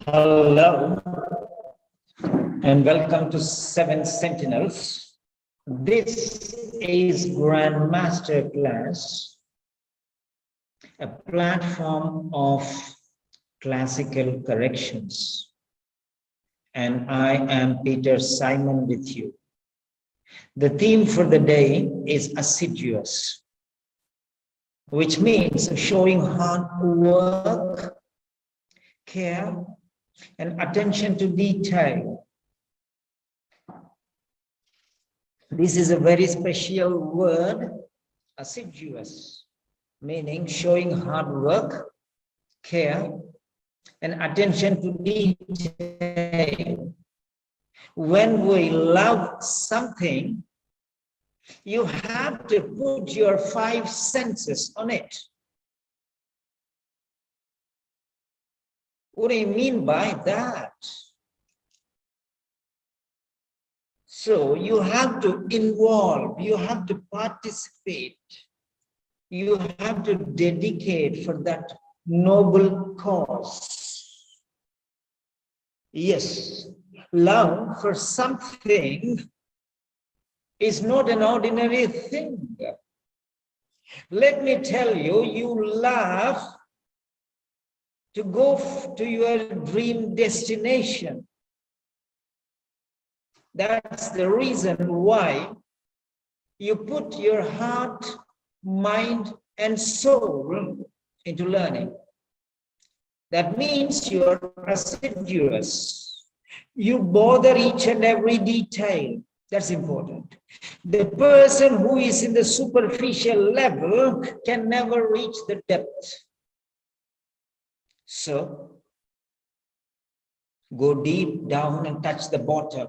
Hello and welcome to Seven Sentinels. This is Grandmaster Class, a platform of classical corrections. And I am Peter Simon with you. The theme for the day is assiduous, which means showing hard work, care, and attention to detail. This is a very special word, assiduous, meaning showing hard work, care, and attention to detail. When we love something, you have to put your 5 senses on it. What do you mean by that? So you have to involve, you have to participate, you have to dedicate for that noble cause. Yes, love for something is not an ordinary thing. Let me tell you, you love to go to your dream destination. That's the reason why you put your heart, mind, and soul into learning. That means you're assiduous. You bother each and every detail. That's important. The person who is in the superficial level can never reach the depth. So, go deep down and touch the bottom.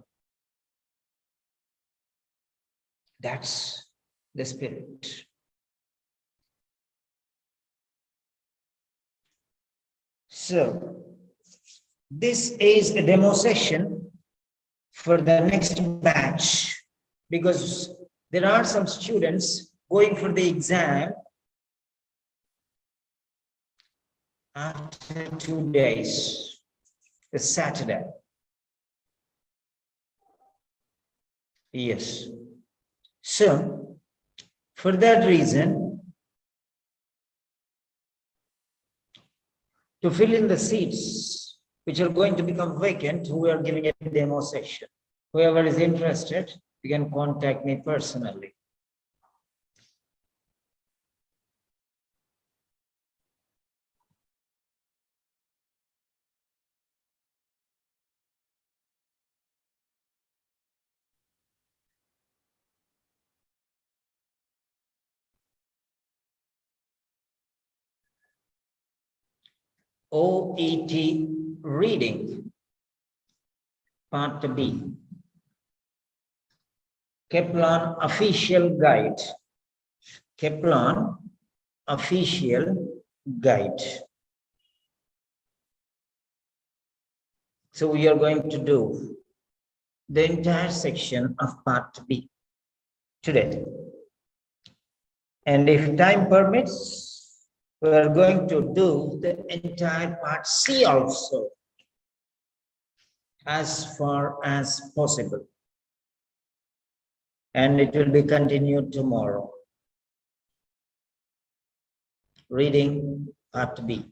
That's the spirit. So, this is a demo session for the next batch because there are some students going for the exam after 2 days, the Saturday. Yes. So, for that reason, to fill in the seats which are going to become vacant, we are giving a demo session. Whoever is interested, you can contact me personally. OET reading, part B. Kaplan official guide. Kaplan official guide. So we are going to do the entire section of part B today. And if time permits, we are going to do the entire part C also, as far as possible. And it will be continued tomorrow. Reading part B.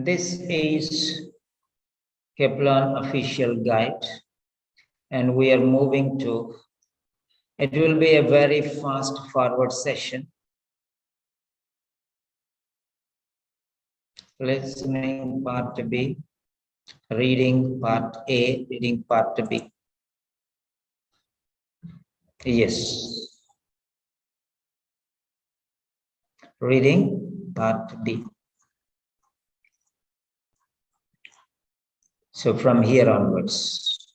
This is Kaplan official guide, and we are moving to, it will be a very fast forward session. Listening part B, reading part A, reading part B. Yes. Reading part D. So from here onwards,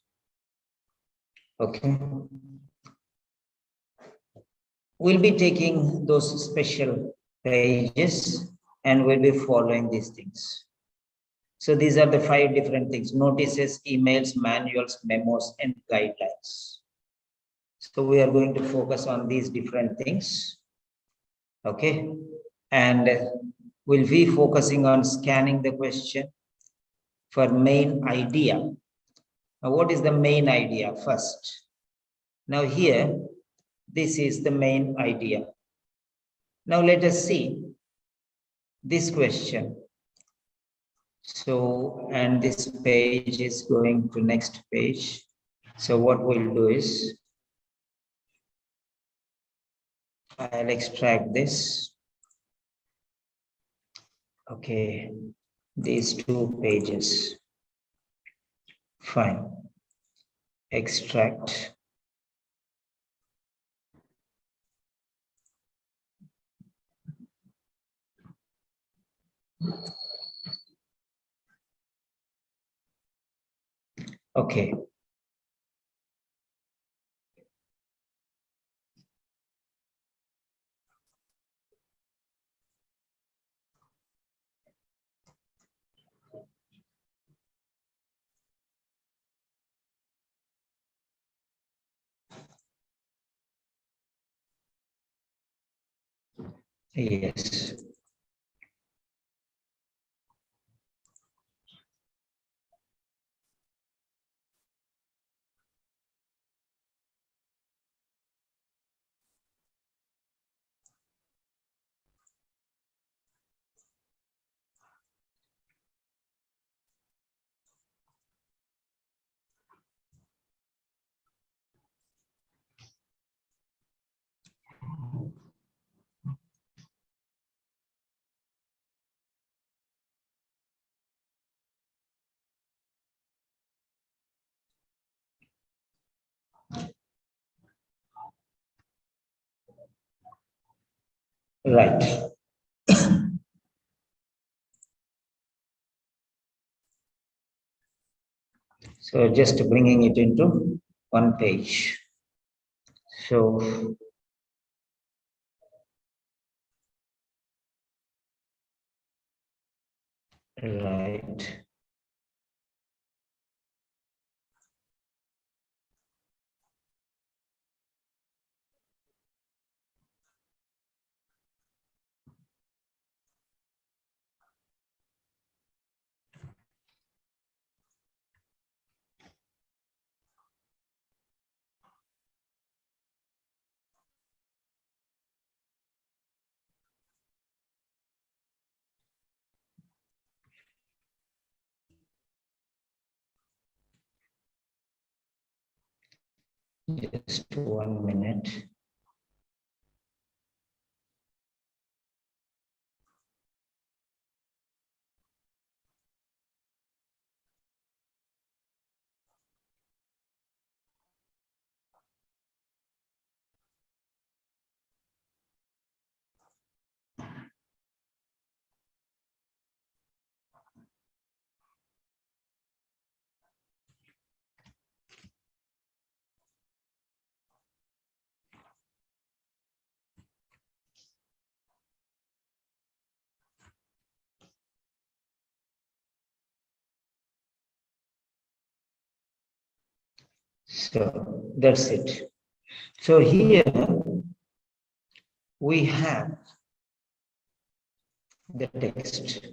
okay, we'll be taking those special pages and we'll be following these things. So these are the 5 different things: notices, emails, manuals, memos, and guidelines. So we are going to focus on these different things, okay? And we'll be focusing on scanning the question for main idea. Now, what is the main idea first? Now here, this is the main idea. Now let us see this question. So, and this page is going to next page. So what we'll do is, I'll extract this. Okay, these 2 pages. Fine. Extract. Okay. Yes. Right. So just bringing it into one page. So right. Just 1 minute. So that's it. So here we have the text.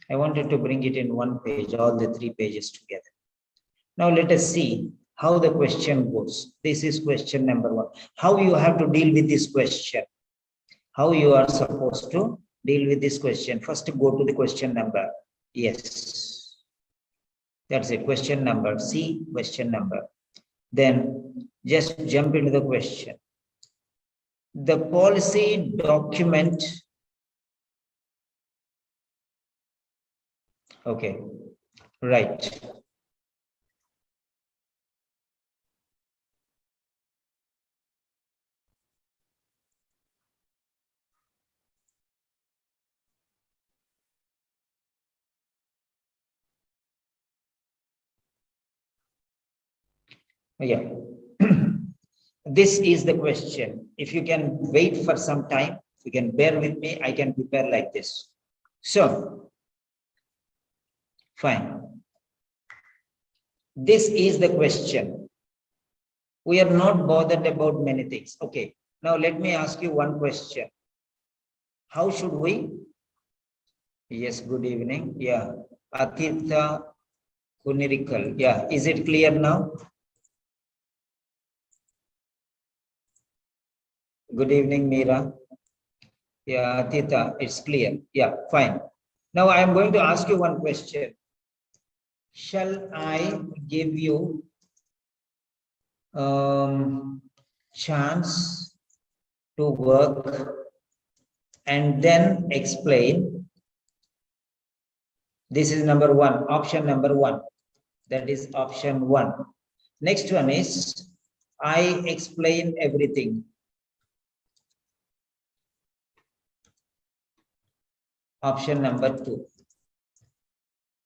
I wanted to bring it in one page, all the 3 pages together. Now let us see how the question goes. This is question number 1. How you have to deal with this question. How you are supposed to deal with this question. First, go to the question number. Yes. That's it. Question number. See question number. Then just jump into the question. The policy document. Okay. Right. Yeah. This is the question. If you can wait for some time, you can bear with me, I can prepare like this. So, fine. This is the question. We are not bothered about many things. Okay. Now let me ask you one question. How should we? Yes, good evening. Yeah. Atitha Kunirikal. Yeah. Is it clear now? Good evening, Meera. Yeah, Atitha, it's clear. Yeah, fine. Now I am going to ask you one question. Shall I give you chance to work and then explain? This is number one, option number one. That is option one. Next one is I explain everything. Option number two.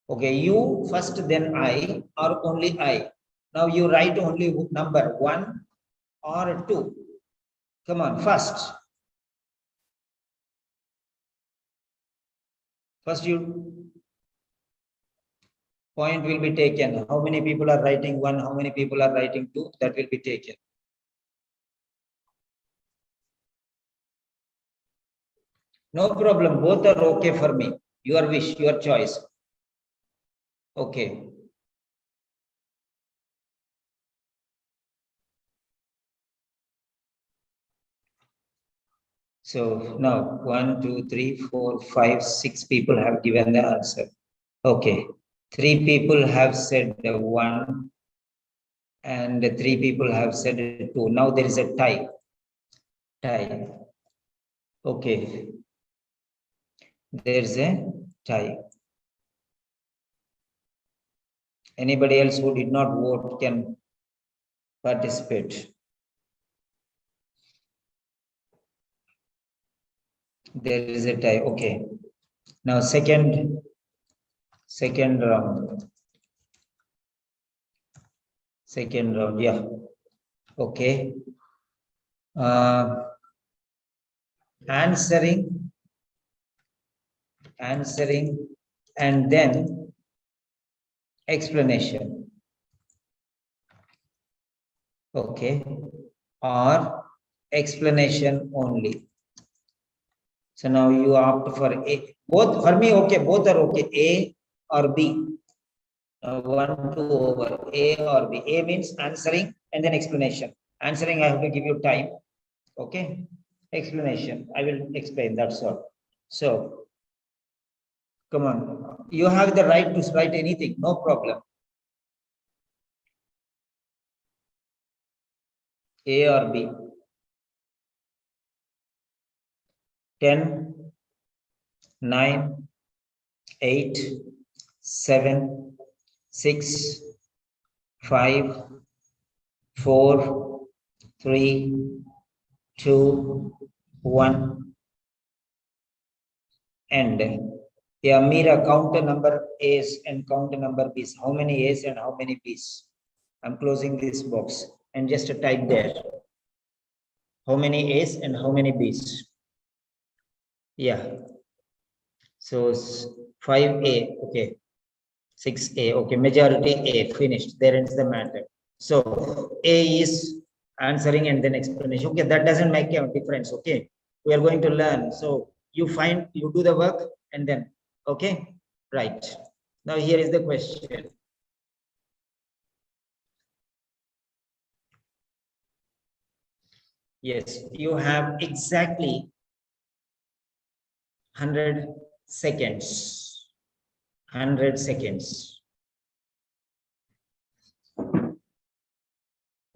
Okay, you first, then I, or only I. Now you write only number one or two. Come on, first. First you point will be taken. How many people are writing one? How many people are writing two? That will be taken. No problem. Both are okay for me. Your wish, your choice. Okay. So now 1, 2, 3, 4, 5, 6 people have given the answer. Okay. 3 people have said one and 3 people have said two. Now there is a tie. Tie. Okay. There's a tie. Anybody else who did not vote can participate. There is a tie. Okay. Now second round. Second round. Yeah. Okay. Answering, and then explanation. Okay. Or explanation only. So now you opt for A. Both for me, okay, both are okay. A or B. 1, 2 over A or B. A means answering and then explanation. Answering, I have to give you time. Okay. Explanation, I will explain. That's all. So, come on. You have the right to write anything. No problem. A or B. 10, 9, 8, 7, 6, 5, 4, 3, 2, 1. And yeah, Meera, count the number A's and count the number B's. How many A's and how many B's? I'm closing this box and just type there. How many A's and how many B's? Yeah. So 5A, okay. 6A, okay. Majority A, finished. There ends the matter. So A is answering and then explanation. Okay, that doesn't make a difference. Okay, we are going to learn. So you do the work and then, okay, right. Now here is the question. Yes, you have exactly 100 seconds. 100 seconds.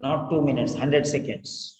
Not 2 minutes, 100 seconds.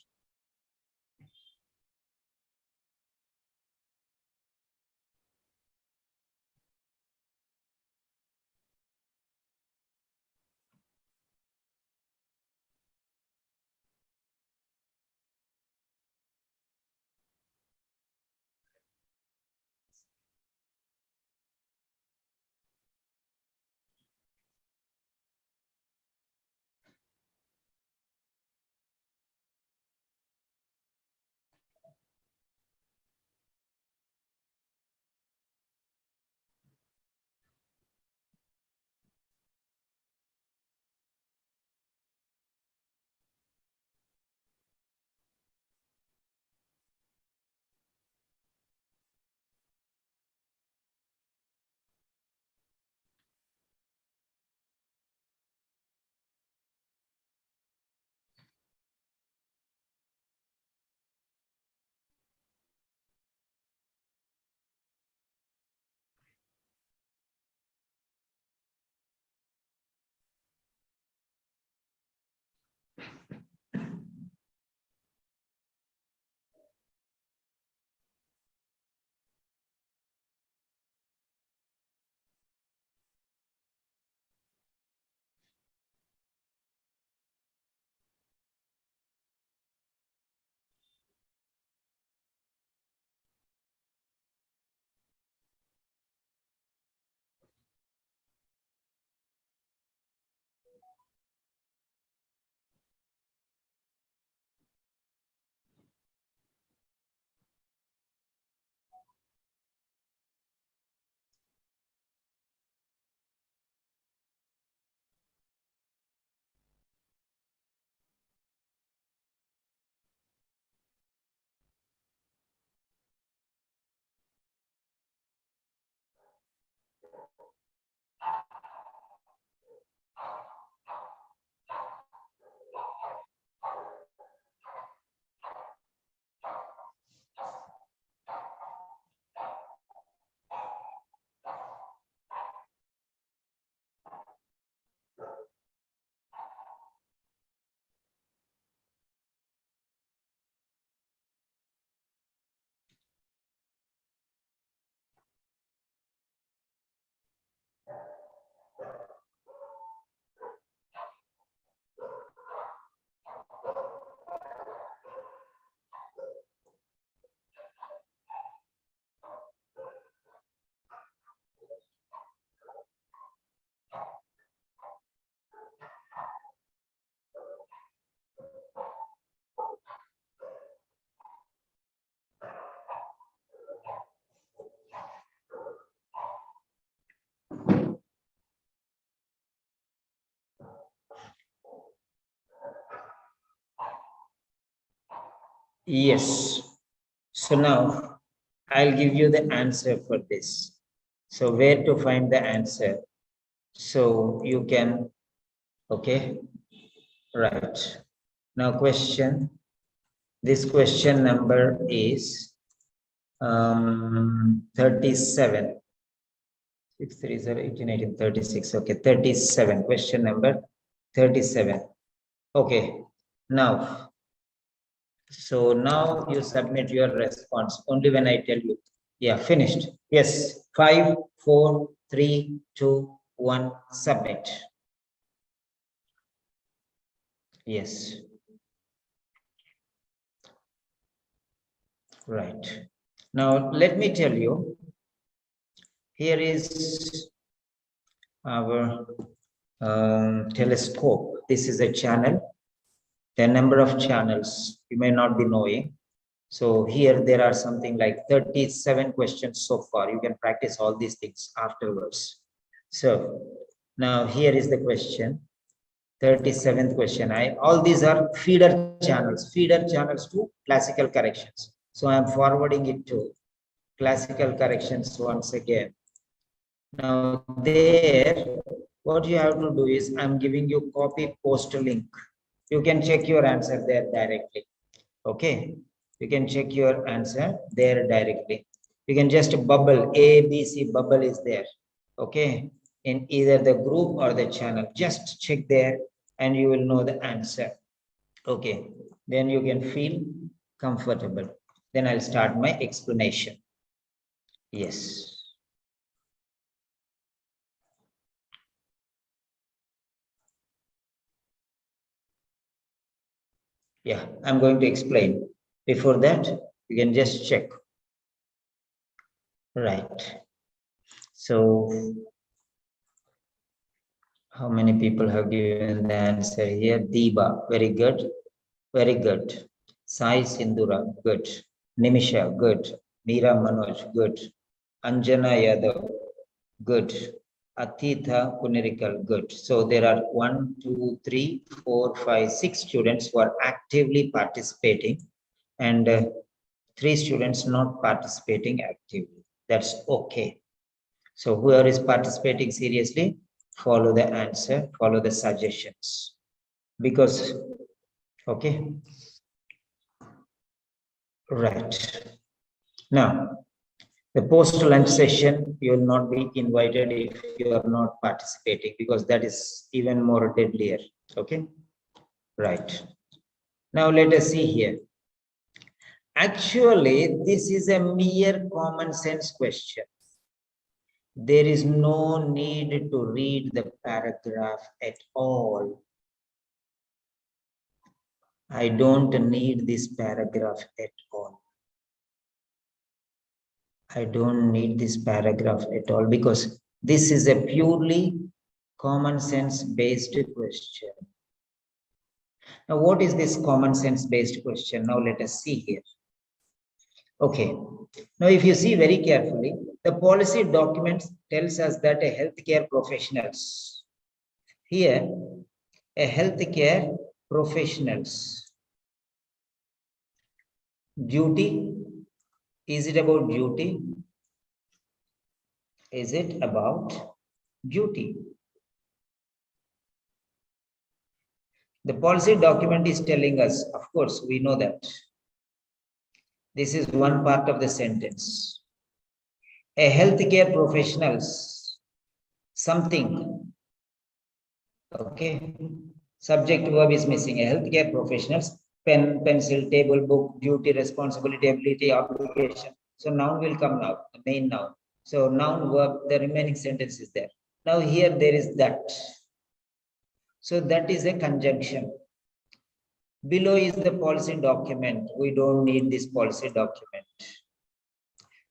Yes. So now I'll give you the answer for this. So where to find the answer? So you can, okay, right. Now this question number is 37. 6, 3, 0, 18, 18, 36. Okay, 37. Question number 37. Okay, now, so now you submit your response only when I tell you. Yeah, finished. Yes, 5, 4, 3, 2, 1, submit. Yes. Right. Now, let me tell you, here is our telescope. This is a channel. The number of channels you may not be knowing. So here there are something like 37 questions so far. You can practice all these things afterwards. So now here is the question, 37th question. All these are feeder channels to classical corrections. So I'm forwarding it to classical corrections once again. Now there, what you have to do is I'm giving you copy post link. You can check your answer there directly. Okay, you can check your answer there directly. You can just bubble A, B, C, bubble is there. Okay, in either the group or the channel. Just check there and you will know the answer. Okay, then you can feel comfortable. Then I'll start my explanation. Yes. Yeah, I'm going to explain. Before that, you can just check. Right. So, how many people have given the answer here? Deeba, very good. Very good. Sai Sindura, good. Nimisha, good. Meera Manoj, good. Anjana Yadav, good. Atitha Punirikal, good. So there are 1, 2, 3, 4, 5, 6 students who are actively participating and 3 students not participating actively. That's okay. So whoever is participating seriously, follow the answer, follow the suggestions. Because, okay. Right. Now, the post-lunch session, you will not be invited if you are not participating because that is even more deadlier. Okay. Right. Now let us see here. Actually, this is a mere common sense question. There is no need to read the paragraph at all. I don't need this paragraph at all. I don't need this paragraph at all because this is a purely common sense based question. Now, what is this common sense based question? Now, let us see here. Okay. Now, if you see very carefully, the policy document tells us that a healthcare professionals, here, a healthcare professionals, duty, is it about duty? Is it about duty? The policy document is telling us, of course, we know that. This is one part of the sentence. A healthcare professionals, something, okay, subject verb is missing. A healthcare professionals, pen, pencil, table, book, duty, responsibility, ability, obligation. So noun will come now, the main noun. So noun, verb, the remaining sentence is there. Now here there is that. So that is a conjunction. Below is the policy document. We don't need this policy document.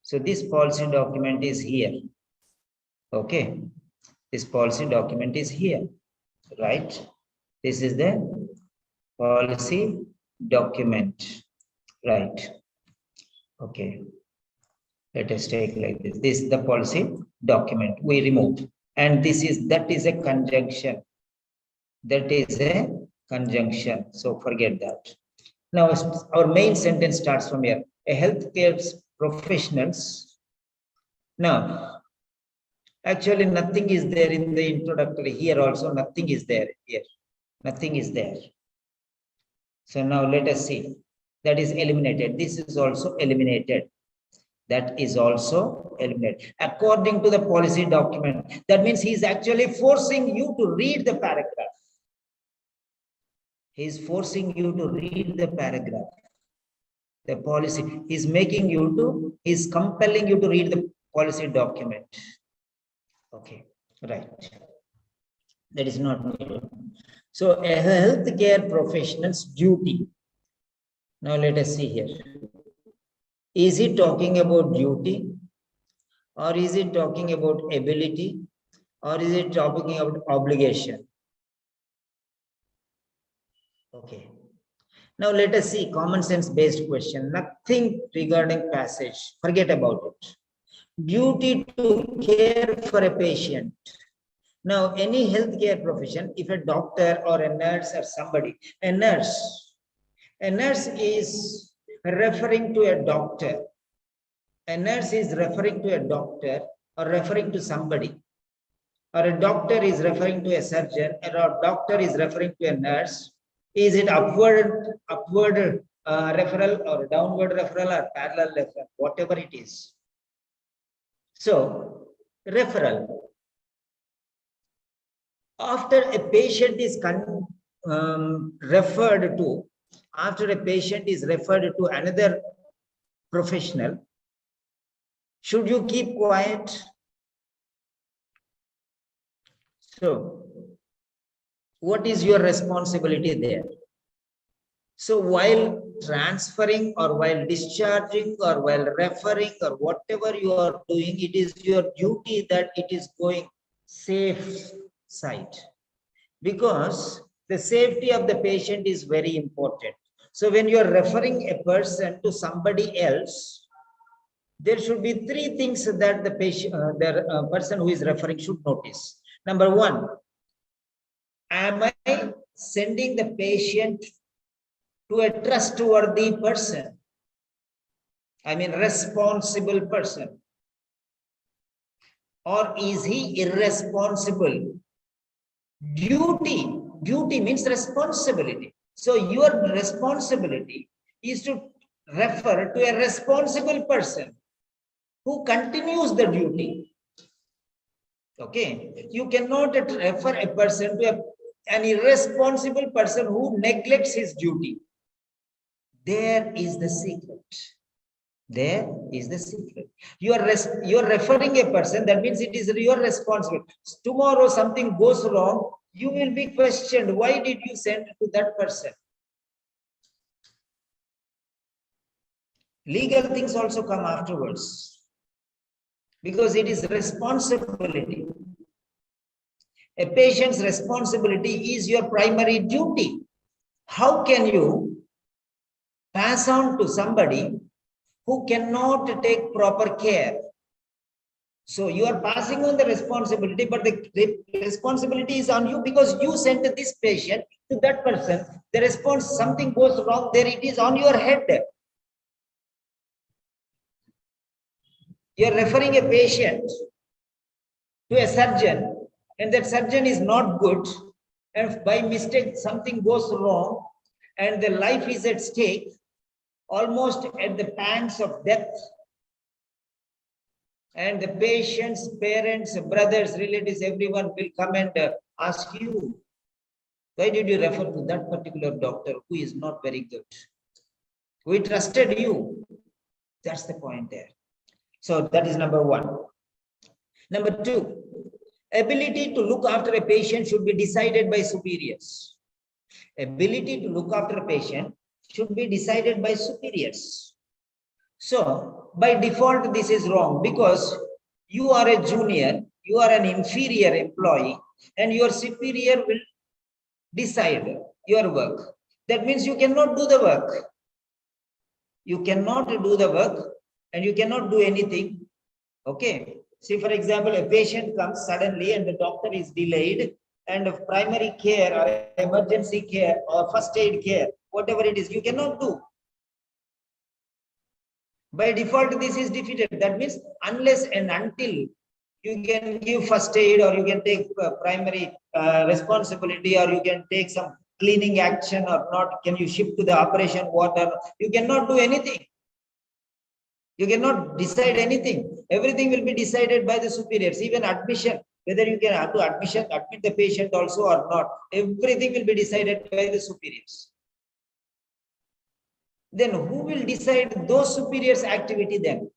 So this policy document is here. Okay. This policy document is here, right? This is the policy document, right? Okay. Let us take like this. This is the policy document. We removed. And that is a conjunction. That is a conjunction. So forget that. Now, our main sentence starts from here. A healthcare professionals. Now, actually, nothing is there in the introductory. Here also, nothing is there. Here, nothing is there. So now let us see. That is eliminated. This is also eliminated. That is also eliminated. According to the policy document, that means he is actually forcing you to read the paragraph. He is forcing you to read the paragraph. The policy is making you to, is compelling you to read the policy document. Okay, right. That is not needed. So a healthcare professional's duty. Now let us see here. Is it talking about duty? Or is it talking about ability? Or is it talking about obligation? Okay. Now let us see common sense based question. Nothing regarding passage. Forget about it. Duty to care for a patient. Now, any healthcare profession, if a doctor or a nurse or somebody, a nurse is referring to a doctor. A nurse is referring to a doctor or referring to somebody. Or a doctor is referring to a surgeon, or a doctor is referring to a nurse. Is it upward referral or downward referral or parallel referral, whatever it is. So, referral. After a patient is referred to, after a patient is referred to another professional, should you keep quiet? So, what is your responsibility there? So while transferring or while discharging or while referring or whatever you are doing, it is your duty that it is going safe side, because the safety of the patient is very important. So when you are referring a person to somebody else, there should be three things that the patient, person who is referring should notice. Number one, am I sending the patient to a trustworthy person? I mean, responsible person. Or is he irresponsible? Duty means responsibility. So your responsibility is to refer to a responsible person who continues the duty. Okay, you cannot refer a person to an irresponsible person who neglects his duty. There is the secret. There is the secret. You are referring a person, that means it is your responsibility. Tomorrow something goes wrong, you will be questioned. Why did you send to that person? Legal things also come afterwards, because it is responsibility. A patient's responsibility is your primary duty. How can you pass on to somebody who cannot take proper care? So you are passing on the responsibility, but the responsibility is on you, because you sent this patient to that person. The response, something goes wrong there, it is on your head. You are referring a patient to a surgeon, and that surgeon is not good, and by mistake something goes wrong, and the life is at stake, almost at the pangs of death. And the patient's parents, brothers, relatives, everyone will come and ask you, why did you refer to that particular doctor who is not very good? We trusted you. That's the point there. So that is number one. Number two, ability to look after a patient should be decided by superiors. Ability to look after a patient should be decided by superiors. So by default, this is wrong, because you are a junior, you are an inferior employee, and your superior will decide your work. That means you cannot do the work. You cannot do the work, and you cannot do anything. Okay. See, for example, a patient comes suddenly and the doctor is delayed, and primary care or emergency care or first aid care, whatever it is, you cannot do. By default, this is defeated. That means unless and until you can give first aid, or you can take primary responsibility, or you can take some cleaning action or not, can you shift to the operation water, you cannot do anything. You cannot decide anything. Everything will be decided by the superiors. Even admission, whether you can have to admit the patient also or not, everything will be decided by the superiors. Then who will decide those superiors' activity then?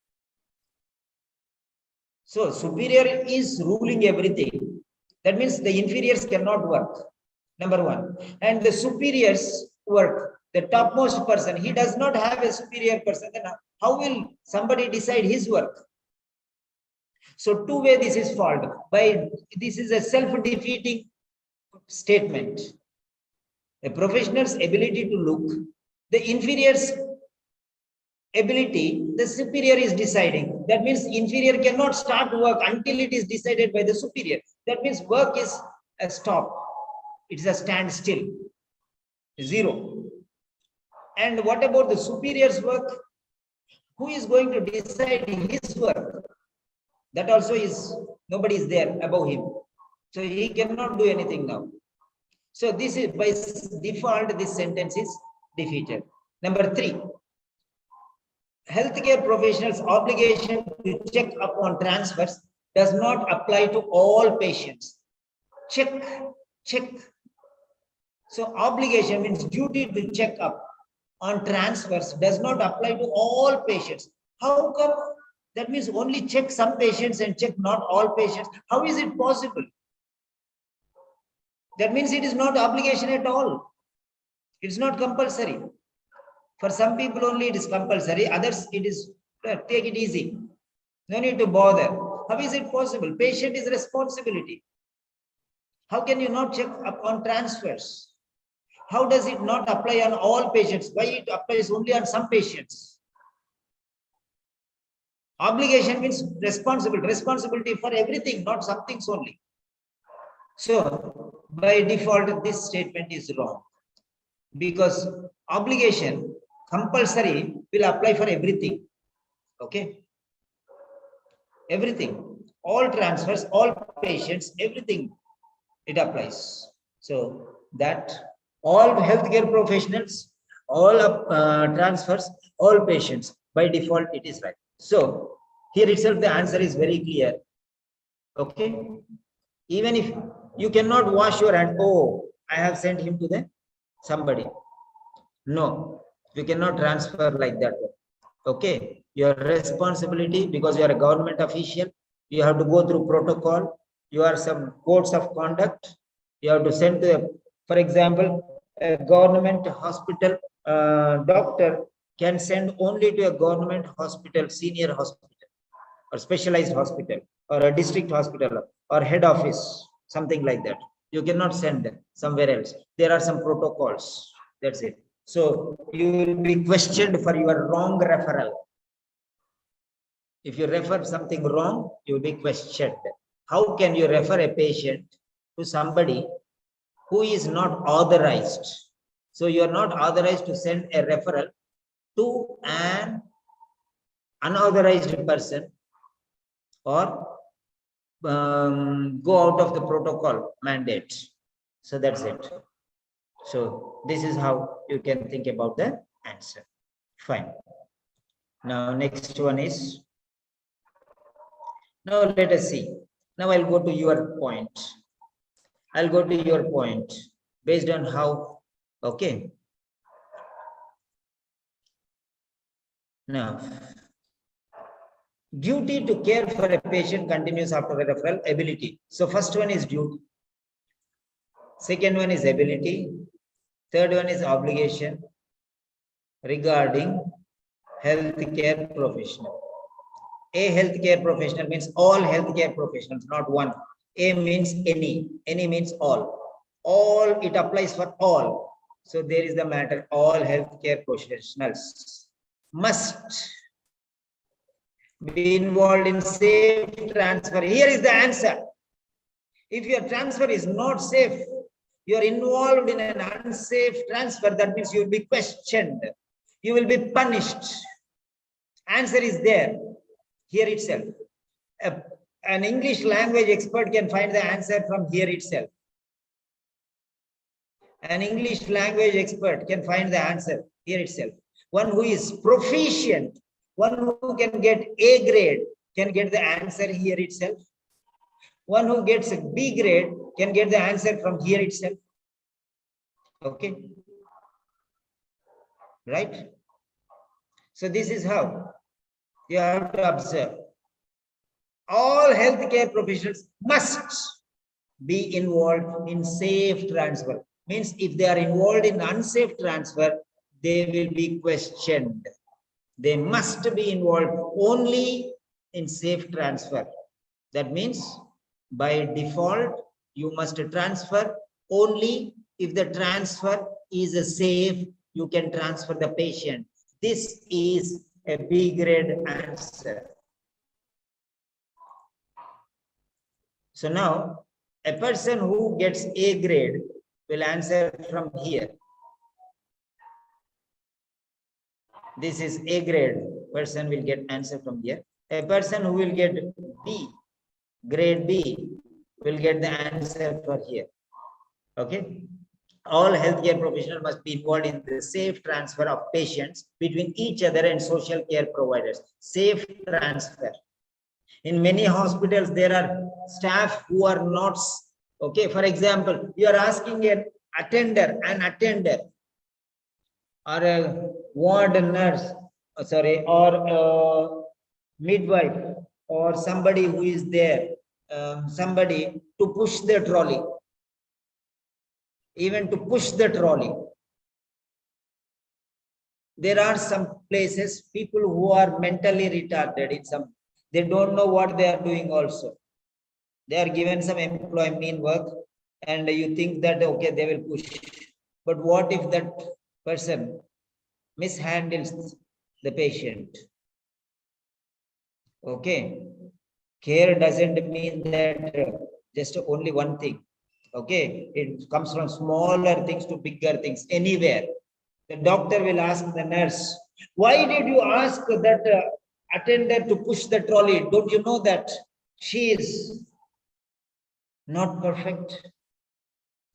So superior is ruling everything. That means the inferiors cannot work. Number one. And the superiors work. The topmost person, he does not have a superior person. Then how will somebody decide his work? So two-way this is fault. This is a self-defeating statement. A professional's ability to look, the inferior's ability, the superior is deciding. That means inferior cannot start work until it is decided by the superior. That means work is a stop. It's a standstill. Zero. And what about the superior's work? Who is going to decide his work? That also is, nobody is there above him. So he cannot do anything now. So this is, by default, this sentence is defeated. Number three, healthcare professionals' obligation to check upon transfers does not apply to all patients. Check. So obligation means duty to check up on transfers does not apply to all patients. How come? That means only check some patients and check not all patients. How is it possible? That means it is not obligation at all. It's not compulsory. For some people only it is compulsory, others it is, take it easy. No need to bother. How is it possible? Patient is responsibility. How can you not check up on transfers? How does it not apply on all patients? Why it applies only on some patients? Obligation means responsibility for everything, not some things only. So by default, this statement is wrong, because obligation, compulsory, will apply for everything. Okay? Everything, all transfers, all patients, everything, it applies. So that all healthcare professionals, all transfers, all patients, by default, it is right. So here itself, the answer is very clear. Okay? Even if you cannot wash your hand, oh, I have sent him to the somebody. No, you cannot transfer like that. Okay, your responsibility, because you are a government official, you have to go through protocol. You are some codes of conduct. You have to send to, for example, a government hospital doctor can send only to a government hospital, senior hospital, or specialized hospital, or a district hospital, or head office, something like that. You cannot send somewhere else. There are some protocols. That's it. So you will be questioned for your wrong referral. If you refer something wrong, you will be questioned. How can you refer a patient to somebody who is not authorized? So you are not authorized to send a referral to an unauthorized person, or go out of the protocol mandate. So that's it. So this is how you can think about the answer. Fine. Now next one is, now let us see. Now I'll go to your point. I'll go to your point based on how, okay. Now, duty to care for a patient continues after a referral. Ability. So first one is duty. Second one is ability. Third one is obligation regarding healthcare professional. A healthcare professional means all healthcare professionals, not one. A means any. Any means all. All, it applies for all. So there is the matter. All healthcare professionals must be involved in safe transfer. Here is the answer. If your transfer is not safe, you are involved in an unsafe transfer, that means you will be questioned. You will be punished. Answer is there, here itself. An English language expert can find the answer from here itself. An English language expert can find the answer here itself. One who is proficient, one who can get A grade, can get the answer here itself. One who gets a B grade can get the answer from here itself. Okay. Right? So this is how you have to observe. All healthcare professionals must be involved in safe transfer. Means if they are involved in unsafe transfer, they will be questioned. They must be involved only in safe transfer. That means by default, you must transfer only if the transfer is safe, you can transfer the patient. This is a B grade answer. So now, a person who gets A grade will answer from here. This is A grade, person will get answer from here. A person who will get B, grade B, will get the answer for here. Okay. All healthcare professionals must be involved in the safe transfer of patients between each other and social care providers. Safe transfer. In many hospitals, there are staff who are not, okay. For example, you are asking an attender, or a ward nurse, or a midwife, or somebody who is there, somebody to push the trolley. Even to push the trolley. There are some places, people who are mentally retarded in some, they don't know what they are doing also. They are given some employment work and you think that, okay, they will push. But what if that person mishandles the patient? Okay. Care doesn't mean that just only one thing. Okay, it comes from smaller things to bigger things. Anywhere, the doctor will ask the nurse, why did you ask that attender to push the trolley? Don't you know that she is not perfect?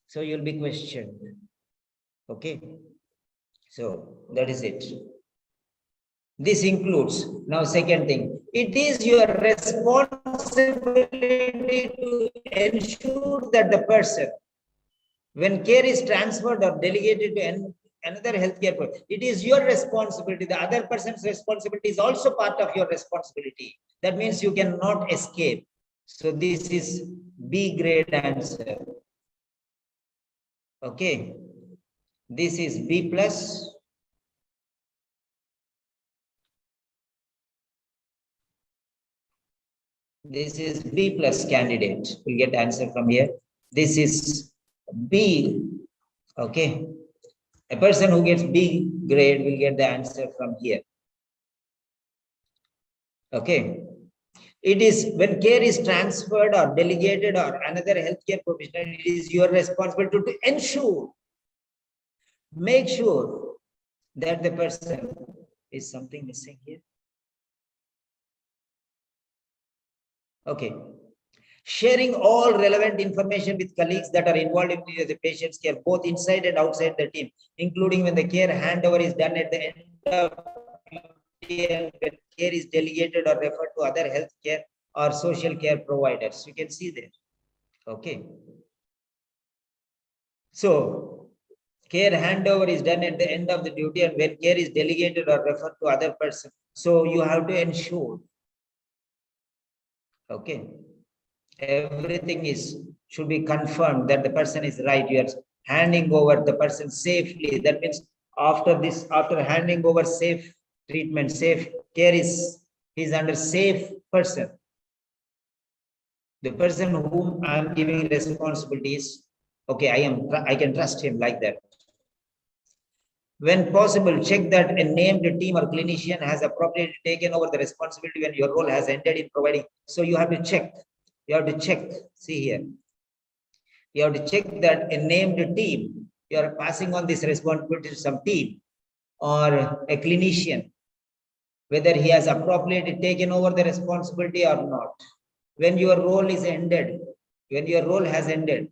So you'll be questioned. Okay, so that is it. This includes, now second thing, it is your responsibility to ensure that the person When care is transferred or delegated to another healthcare person, it is your responsibility. The other person's responsibility is also part of your responsibility. That means you cannot escape. So this is B grade answer. Okay. This is B plus. This is B plus candidate. We'll get answer from here. This is B. Okay. A person who gets B grade will get the answer from here. Okay. It is when care is transferred or delegated or another healthcare professional, it is your responsibility to ensure, make sure that the person is something missing here. Okay. Sharing all relevant information with colleagues that are involved in the patient's care, both inside and outside the team, including when the care handover is done at the end of and when care is delegated or referred to other health care or social care providers. You can see there. Okay. So, care handover is done at the end of the duty, and when care is delegated or referred to other person. So, you have to ensure. Okay. Everything should be confirmed that the person is right. You are handing over the person safely. That means after handing over safe treatment, safe care is under safe person. The person whom I am giving responsibilities, okay, I can trust him like that. When possible, check that a named team or clinician has appropriately taken over the responsibility when your role has ended in providing. So you have to check. You have to check. See here. You have to check that a named team, you are passing on this responsibility to some team or a clinician, whether he has appropriately taken over the responsibility or not. When your role is ended, when your role has ended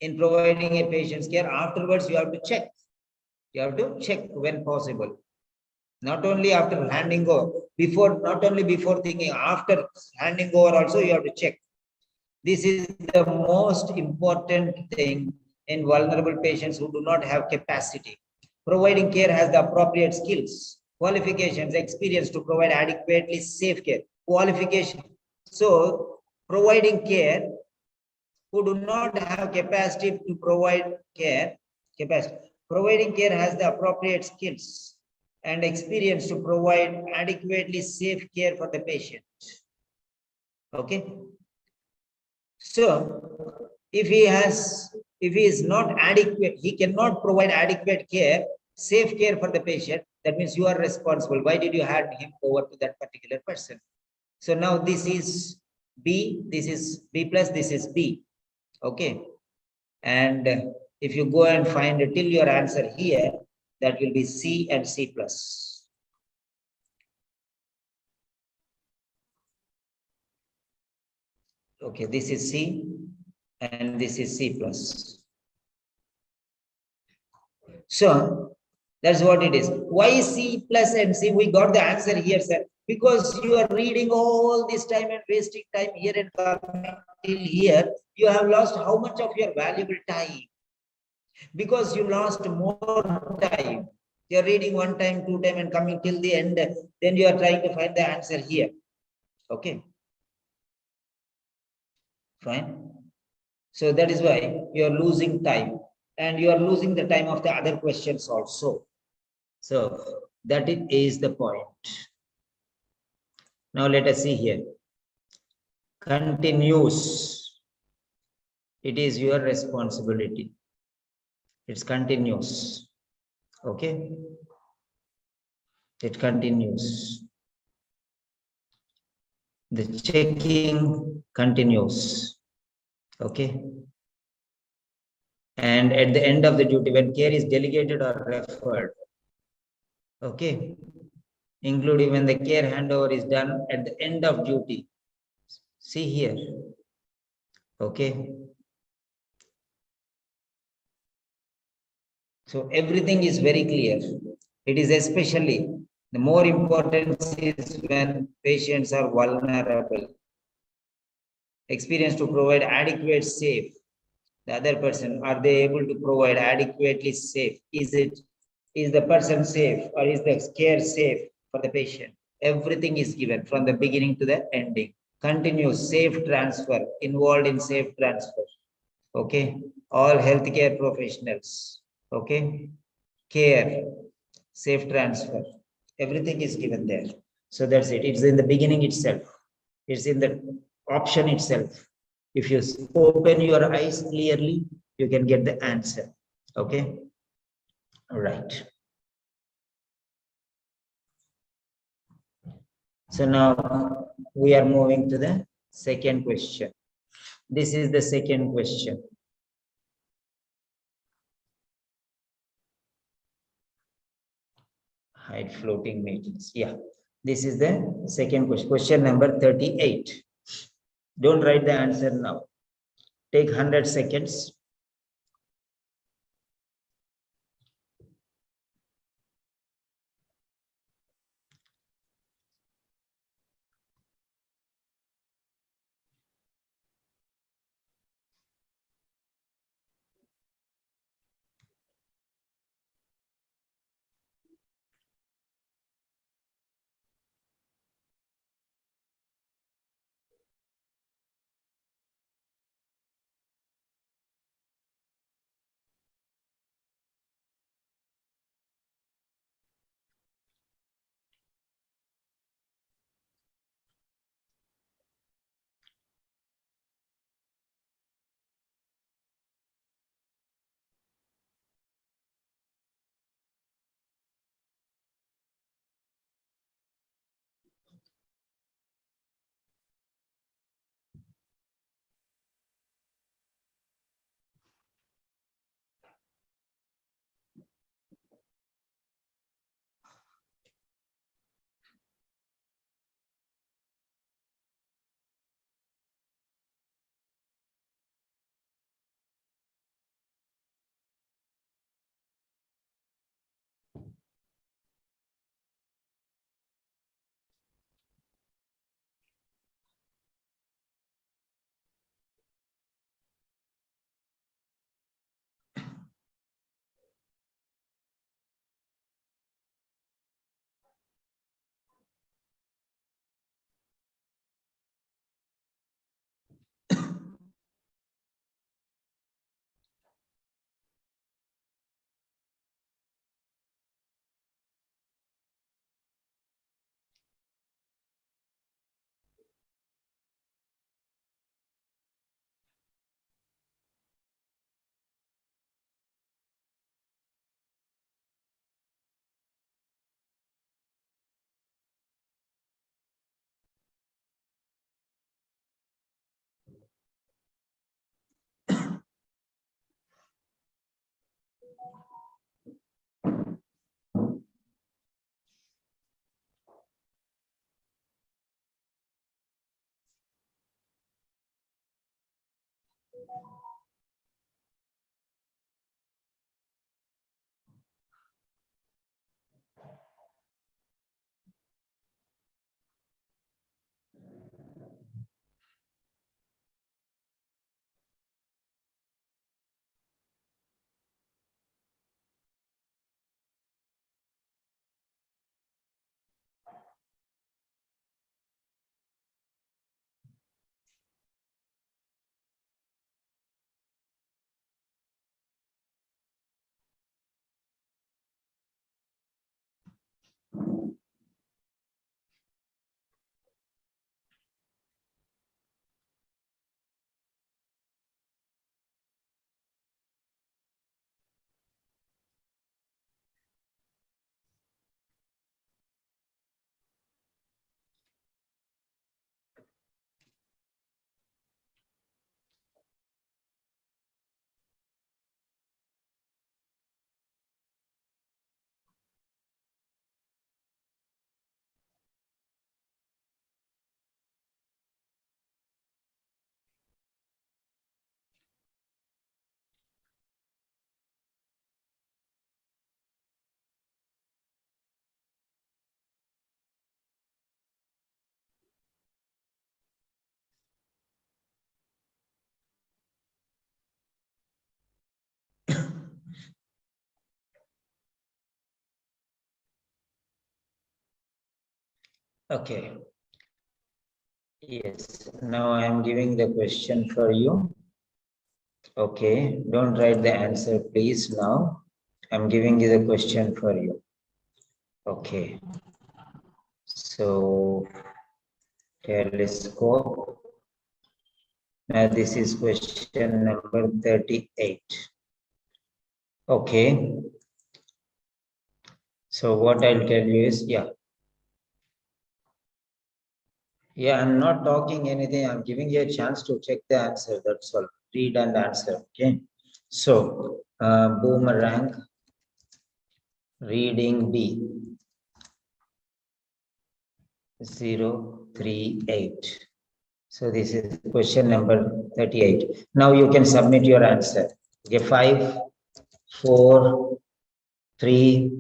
in providing a patient's care, afterwards you have to check. You have to check when possible. Not only after handing over, not only before thinking, after handing over also you have to check. This is the most important thing in vulnerable patients who do not have capacity. Providing care has the appropriate skills, qualifications, experience to provide adequately safe care. Qualification. So, providing care, who do not have capacity to provide care, providing care has the appropriate skills and experience to provide adequately safe care for the patient. Okay. So, if he is not adequate, he cannot provide adequate care, safe care for the patient, that means you are responsible. Why did you hand him over to that particular person? So now this is B, this is B plus, this is B. Okay. And if you go and find till your answer here, that will be C and C plus. Okay, this is C and this is C plus. So that's what it is. Why C plus and C? We got the answer here, sir. Because you are reading all this time and wasting time here and coming till here. You have lost how much of your valuable time? Because you lost more time. You're reading one time, two time and coming till the end. Then you are trying to find the answer here. Okay. Fine. So that is why you are losing time. And you are losing the time of the other questions also. So that is the point. Now let us see here. Continues. It is your responsibility. It's continuous. Okay. It continues. The checking continues. Okay. And at the end of the duty, when care is delegated or referred, okay, including when the care handover is done at the end of duty. See here. Okay. So everything is very clear. It is especially the more important is when patients are vulnerable. Experience to provide adequate, safe. The other person, are they able to provide adequately safe? Is the person safe, or is the care safe for the patient? Everything is given from the beginning to the ending. Continuous safe transfer, involved in safe transfer. Okay, all healthcare professionals. Okay, care, safe transfer. Everything is given there. So that's it. It's in the beginning itself. It's in the option itself. If you open your eyes clearly, you can get the answer. Okay. All right. So now we are moving to the second question. This is the second question. Hide floating meetings. Yeah. This is the second question. Question number 38. Don't write the answer now. Take 100 seconds. Okay. Yes. Now I am giving the question for you. Okay. Don't write the answer, please. Now I'm giving you the question for you. Okay. So telescope. Now this is question number 38. Okay. So what I'll tell you is, yeah, I'm not talking anything. I'm giving you a chance to check the answer. That's all. Read and answer. Okay. So boomerang, reading B, 038. So this is question number 38. Now you can submit your answer. Okay, 5, 4, 3,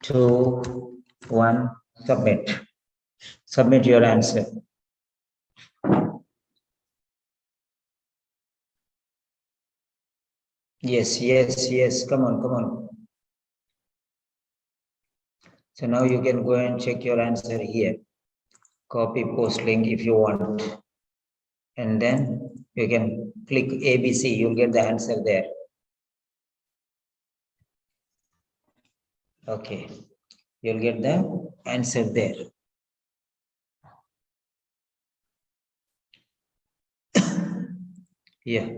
2, 1. Submit. Submit your answer. Yes, yes, yes. Come on, come on. So now you can go and check your answer here. Copy post link if you want. And then you can click ABC. You'll get the answer there. Okay. You'll get the answer there. Yeah.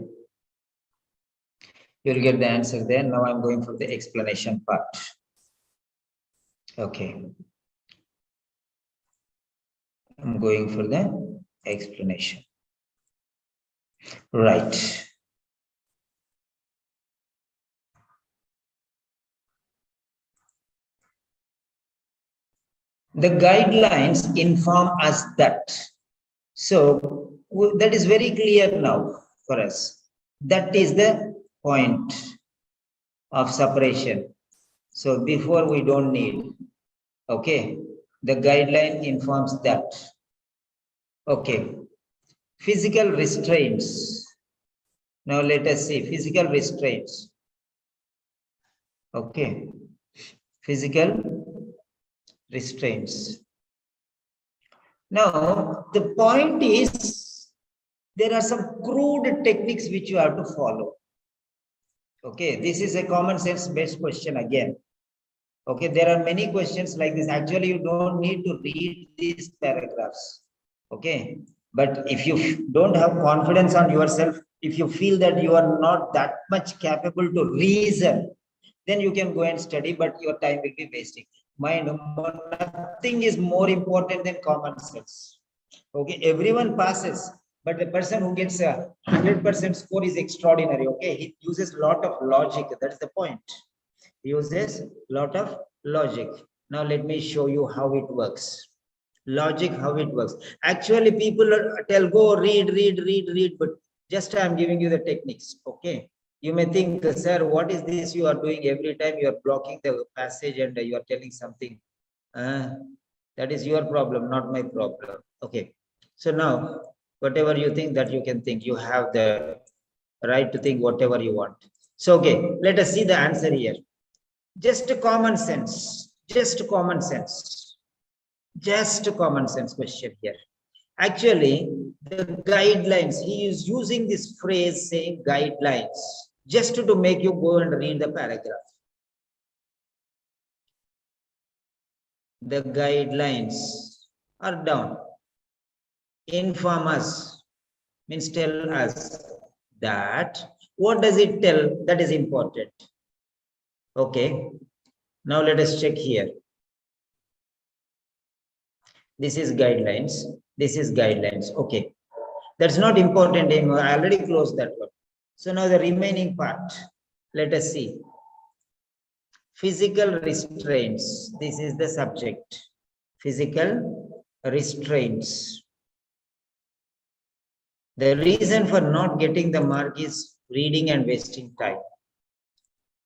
You'll get the answer there. Now I'm going for the explanation part. Okay. I'm going for the explanation. Right. The guidelines inform us that. So that is very clear now for us. That is the point of separation. So before we don't need. Okay. The guideline informs that. Okay. Physical restraints. Now let us see physical restraints. Okay. Physical restraints. Now the point is there are some crude techniques which you have to follow. Okay. This is a common sense based question again. Okay. There are many questions like this. Actually, you don't need to read these paragraphs. Okay. But if you don't have confidence on yourself, if you feel that you are not that much capable to reason, then you can go and study, but your time will be wasting. Mind, nothing is more important than common sense. Okay, everyone passes, but the person who gets a 100% score is extraordinary. Okay, he uses a lot of logic. That's the point. He uses a lot of logic. Now let me show you how it works. Logic, how it works. Actually, people tell go read, but just I'm giving you the techniques. Okay. You may think, sir, what is this you are doing every time? You are blocking the passage and you are telling something. That is your problem, not my problem. Okay. So now, whatever you think that you can think, you have the right to think whatever you want. So, okay, let us see the answer here. Just common sense. Just common sense. Just a common sense question here. Actually, the guidelines, he is using this phrase saying guidelines just to make you go and read the paragraph. The guidelines are down. Inform us means tell us that. What does it tell? That is important. Okay. Now let us check here. This is guidelines. This is guidelines. Okay. That's not important anymore. I already closed that one. So now the remaining part. Let us see. Physical restraints. This is the subject. Physical restraints. The reason for not getting the mark is reading and wasting time.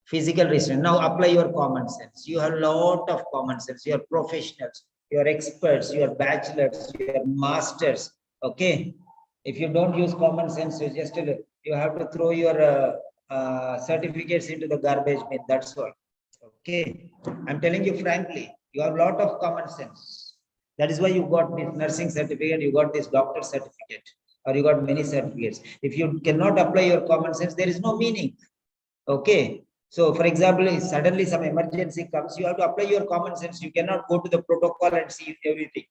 Physical restraint. Now apply your common sense. You have a lot of common sense. You are professionals. You are experts. You are bachelors. You are masters. Okay. If you don't use common sense, you have to throw your certificates into the garbage bin. That's all. Okay. I'm telling you frankly, you have a lot of common sense. That is why you got this nursing certificate, you got this doctor certificate, or you got many certificates. If you cannot apply your common sense, there is no meaning. Okay. So, for example, if suddenly some emergency comes, you have to apply your common sense. You cannot go to the protocol and see everything.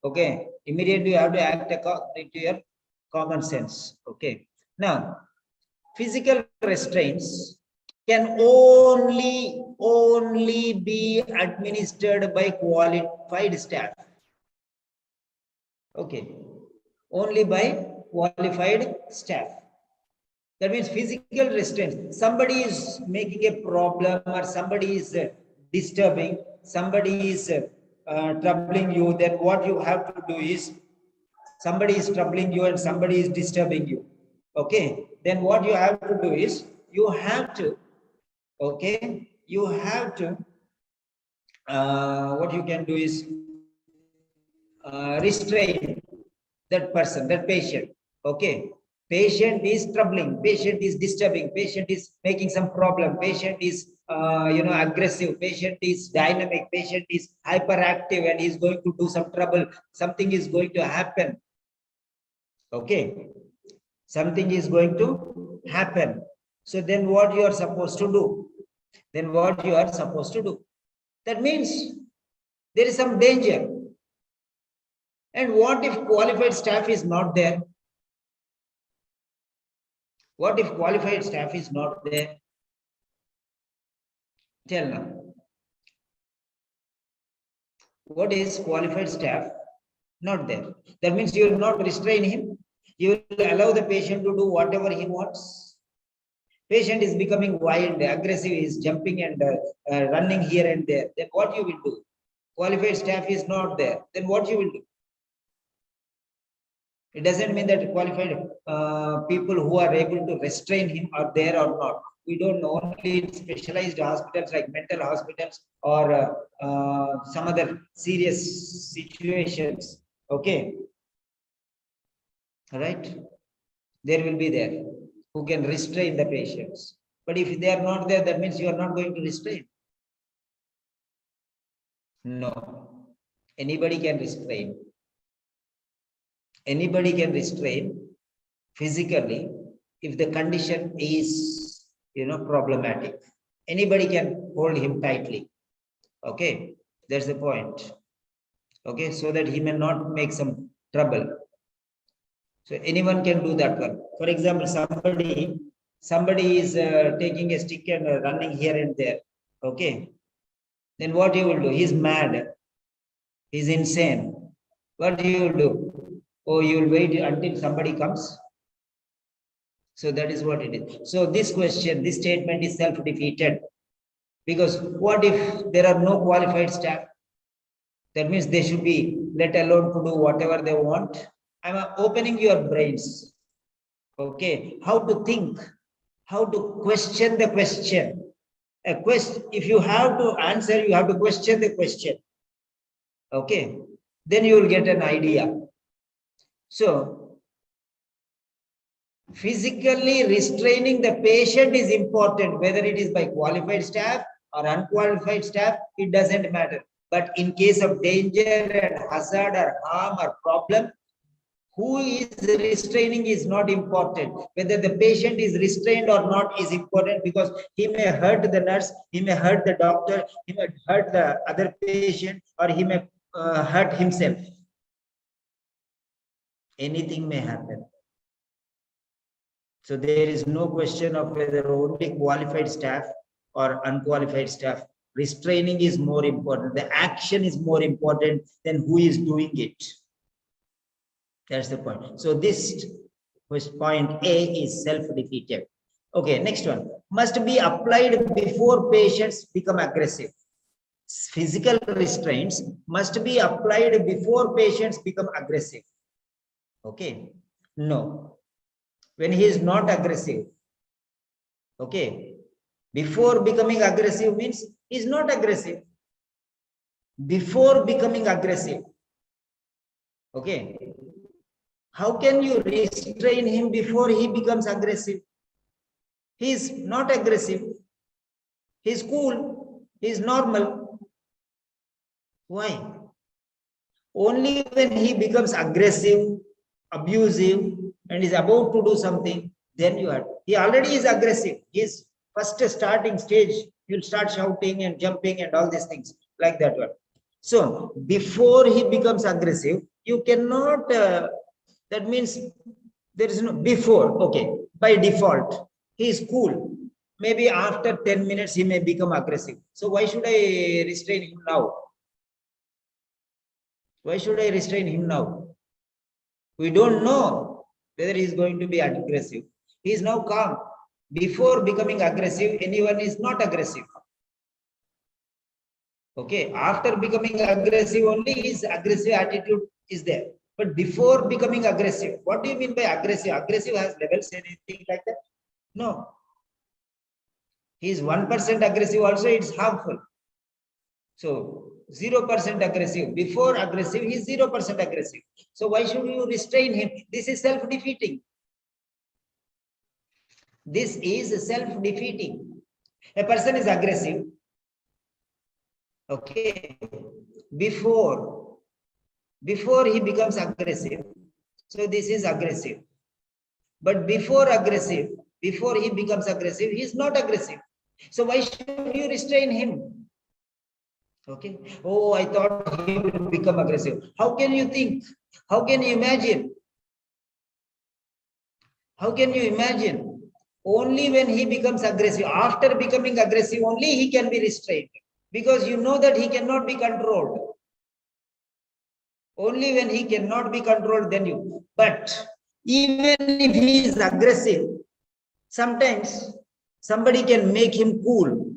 Okay. Immediately, you have to act according to your common sense. Okay. Now, physical restraints can only be administered by qualified staff. Okay. Only by qualified staff. That means physical restraints. Somebody is making a problem, or somebody is disturbing, somebody is troubling you. Then what you have to do is, somebody is troubling you and somebody is disturbing you. Okay. Then what you have to do is, you have to, okay, you have to, what you can do is restrain that person, that patient. Okay. Patient is troubling, patient is disturbing, patient is making some problem, patient is aggressive, patient is dynamic, patient is hyperactive and is going to do some trouble, something is going to happen. Okay. Something is going to happen. So then what you are supposed to do? Then what you are supposed to do? That means there is some danger. And what if qualified staff is not there? What if qualified staff is not there? Tell now. What is qualified staff not there? That means you will not restrain him. You will allow the patient to do whatever he wants. Patient is becoming wild, aggressive, is jumping and running here and there. Then what you will do? Qualified staff is not there. Then what you will do? It doesn't mean that qualified people who are able to restrain him are there or not. We don't know. Only in specialized hospitals like mental hospitals or some other serious situations. Okay. All right. There will be there who can restrain the patients. But if they are not there, that means you are not going to restrain. No. Anybody can restrain. Anybody can restrain physically if the condition is, problematic. Anybody can hold him tightly. Okay, that's the point. Okay, so that he may not make some trouble. So anyone can do that one. For example, somebody is taking a stick and running here and there. Okay, then what you will do? He's mad. He's insane. What do you do? Oh, you will wait until somebody comes. So that is what it is. So this question, this statement is self-defeated. Because what if there are no qualified staff? That means they should be let alone to do whatever they want. I'm opening your brains. Okay. How to think, how to question the question. A question, if you have to answer, you have to question the question. Okay. Then you will get an idea. So, physically restraining the patient is important, whether it is by qualified staff or unqualified staff, it doesn't matter. But in case of danger and hazard or harm or problem, who is restraining is not important. Whether the patient is restrained or not is important, because he may hurt the nurse, he may hurt the doctor, he may hurt the other patient, or he may hurt himself. Anything may happen. So there is no question of whether only qualified staff or unqualified staff. Restraining is more important. The action is more important than who is doing it. That's the point. So this point A is self-defeated. Okay, next one. Must be applied before patients become aggressive. Physical restraints must be applied before patients become aggressive. Okay. No. When he is not aggressive. Okay. Before becoming aggressive means he is not aggressive. Before becoming aggressive. Okay. How can you restrain him before he becomes aggressive? He is not aggressive. He is cool. He is normal. Why? Only when he becomes aggressive, abusive, and is about to do something, then you are. He already is aggressive. His first starting stage, you'll start shouting and jumping and all these things like that one. So before he becomes aggressive, you cannot. That means there is no before. Okay, by default, he is cool. Maybe after 10 minutes, he may become aggressive. So why should I restrain him now? Why should I restrain him now? We don't know whether he is going to be aggressive. He is now calm. Before becoming aggressive, anyone is not aggressive. Okay, after becoming aggressive, only his aggressive attitude is there. But before becoming aggressive, what do you mean by aggressive? Aggressive has levels, anything like that? No. He is 1% aggressive also, it's harmful. So 0% aggressive. Before aggressive, he is 0% aggressive. So why should you restrain him? This is self-defeating. This is self-defeating. A person is aggressive. Okay. Before he becomes aggressive. So this is aggressive. But before he becomes aggressive, he is not aggressive. So why should you restrain him? Okay. Oh, I thought he will become aggressive. How can you think? How can you imagine? How can you imagine? Only when he becomes aggressive, after becoming aggressive, only he can be restrained. Because you know that he cannot be controlled. Only when he cannot be controlled, then you. But even if he is aggressive, sometimes somebody can make him cool.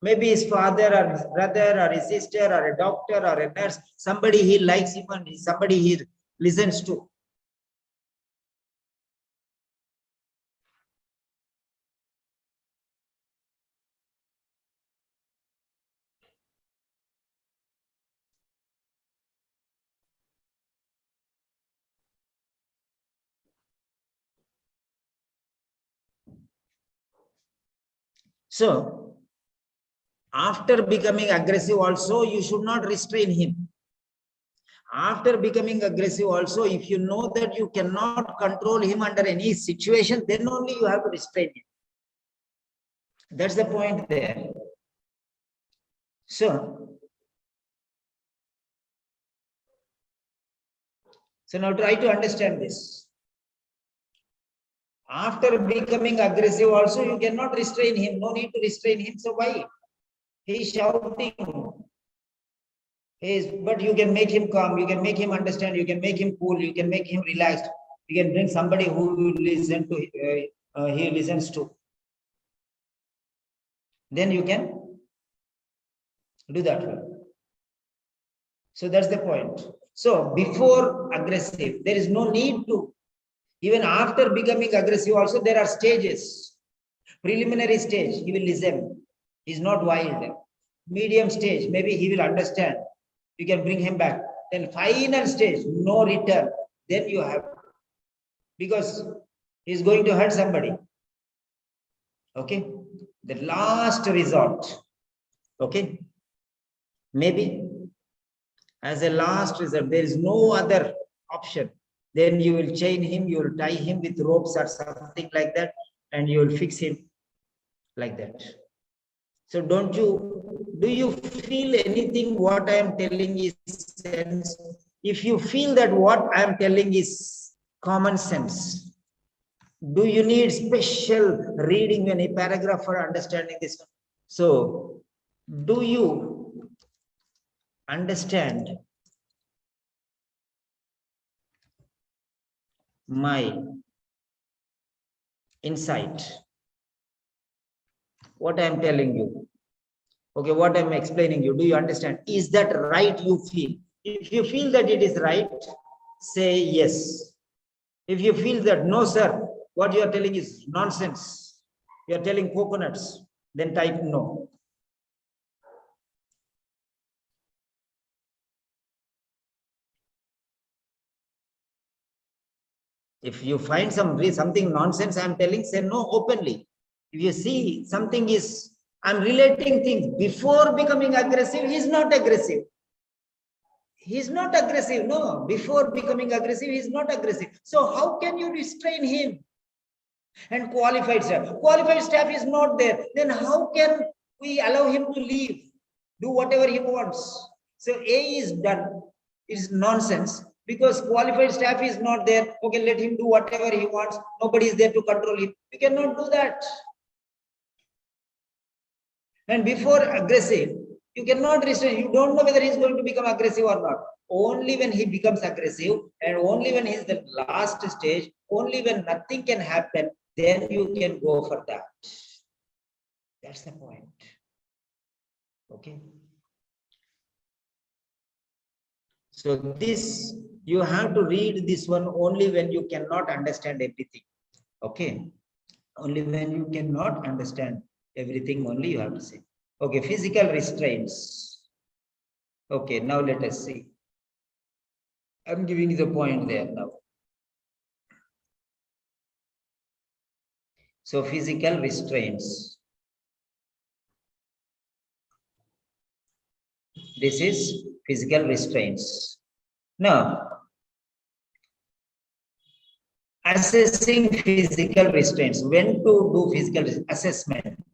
Maybe his father or his brother or his sister or a doctor or a nurse, somebody he likes him and somebody he listens to. So, after becoming aggressive also, you should not restrain him. After becoming aggressive also, if you know that you cannot control him under any situation, then only you have to restrain him. That's the point there. So now try to understand this. After becoming aggressive also, you cannot restrain him. No need to restrain him. So why? He is shouting. But you can make him calm. You can make him understand. You can make him cool. You can make him relaxed. You can bring somebody who will listen to. He listens to. Then you can do that one. So that's the point. So before aggressive, there is no need to. Even after becoming aggressive also, there are stages. Preliminary stage, he will listen. He's not wild. Medium stage, maybe he will understand. You can bring him back. Then final stage, no return. Then you have, because he's going to hurt somebody. Okay. The last resort. Okay. Maybe as a last resort, there is no other option. Then you will chain him, you will tie him with ropes or something like that, and you will fix him like that. So do you feel anything what I am telling is sense? If you feel that what I am telling is common sense, do you need special reading any paragraph for understanding this one? So do you understand my insight? What I am telling you, okay, what I am explaining you, do you understand? Is that right you feel? If you feel that it is right, say yes. If you feel that no sir, what you are telling is nonsense, you are telling coconuts, then type no. If you find something nonsense I am telling, say no openly. If you see something is, I'm relating things before becoming aggressive, he is not aggressive. He's not aggressive. No, before becoming aggressive, he's not aggressive. So how can you restrain him? And qualified staff is not there. Then how can we allow him to leave, do whatever he wants? So A is done. It's nonsense because qualified staff is not there. Okay, let him do whatever he wants. Nobody is there to control him. You cannot do that. And before aggressive, you cannot restrain. You don't know whether he's going to become aggressive or not. Only when he becomes aggressive and only when he's the last stage, only when nothing can happen, then you can go for that. That's the point. Okay. So this, you have to read this one only when you cannot understand everything. Okay. Only when you cannot understand everything, only you have to say. Okay, physical restraints. Okay, now let us see. I'm giving you the point there now. So physical restraints. This is physical restraints. Now, assessing physical restraints. When to do physical assessment?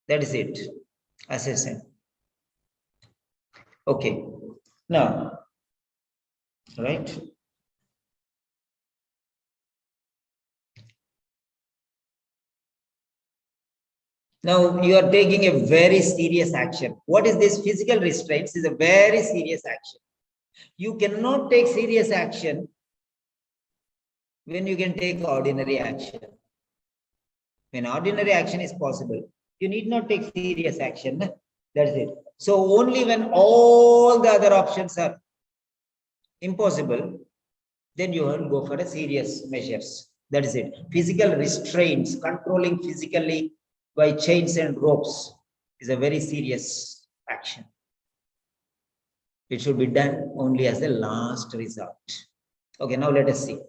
That is it. Assessing. Okay. Now, right. Now you are taking a very serious action. What is this? Physical restraints is a very serious action. You cannot take serious action when you can take ordinary action. When ordinary action is possible, you need not take serious action. That's it. So only when all the other options are impossible, then you will go for a serious measures. That is it. Physical restraints, controlling physically by chains and ropes is a very serious action. It should be done only as a last resort. Okay, now let us see.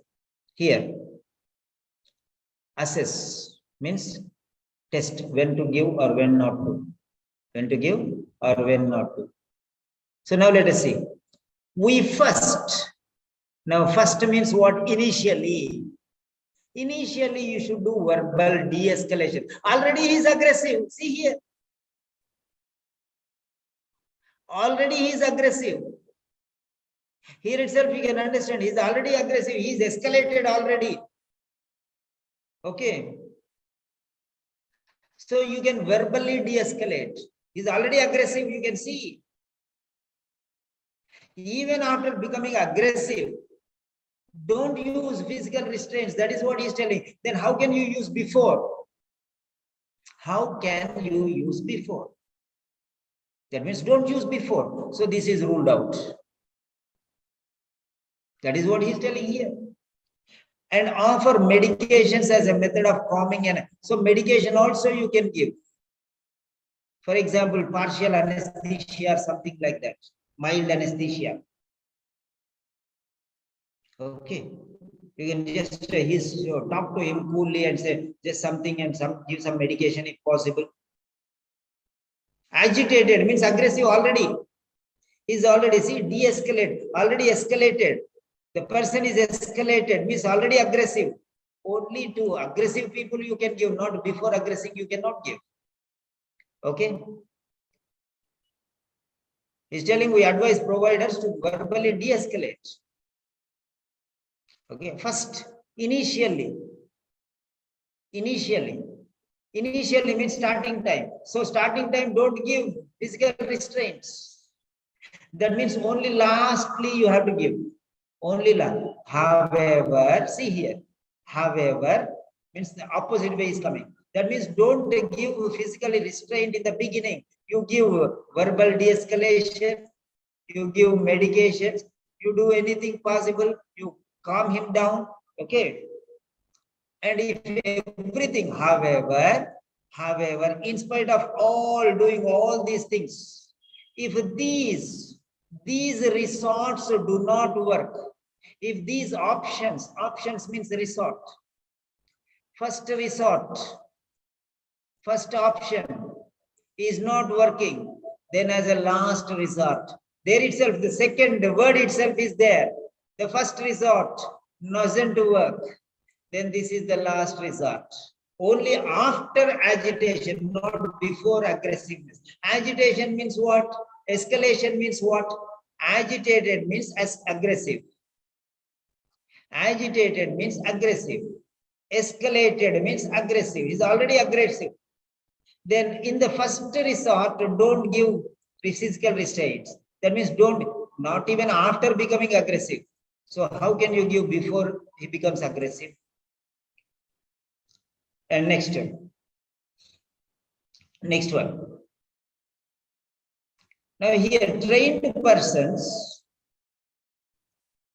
Here, assess means test when to give or when not to. When to give or when not to. So now let us see. We first. Now first means what? Initially. Initially, you should do verbal de-escalation. Already he is aggressive. See here. Already he is aggressive. Here itself you can understand. He is already aggressive. He is escalated already. Okay. So you can verbally de-escalate. He is already aggressive. You can see. Even after becoming aggressive, don't use physical restraints. That is what he is telling. Then how can you use before? How can you use before? That means don't use before. So this is ruled out. That is what he is telling here. And offer medications as a method of calming. And so medication also you can give. For example, partial anesthesia or something like that. Mild anesthesia. Okay. You can just talk to him coolly and say just something and give some medication if possible. Agitated means aggressive already. He's already, see, de-escalate, already escalated. The person is escalated, means already aggressive. Only to aggressive people you can give, not before aggressive you cannot give. Okay. He's telling we advise providers to verbally de-escalate. Okay, first, initially means starting time. So starting time, don't give physical restraints. That means only lastly you have to give. Only last. However, see here. However, means the opposite way is coming. That means don't give physically restraint in the beginning. You give verbal de-escalation. You give medications. You do anything possible. You calm him down. Okay. And if everything, however, in spite of all doing all these things, if these resorts do not work, if these options means resort, first option is not working, then as a last resort, There itself, the second word itself is there. The first resort doesn't work. Then this is the last resort. Only after agitation, not before aggressiveness. Agitation means what? Escalation means what? Agitated means as aggressive. Agitated means aggressive. Escalated means aggressive. Is already aggressive. Then in the first resort, don't give physical restraints. That means don't, not even after becoming aggressive. So how can you give before he becomes aggressive? And next one. Now here, trained persons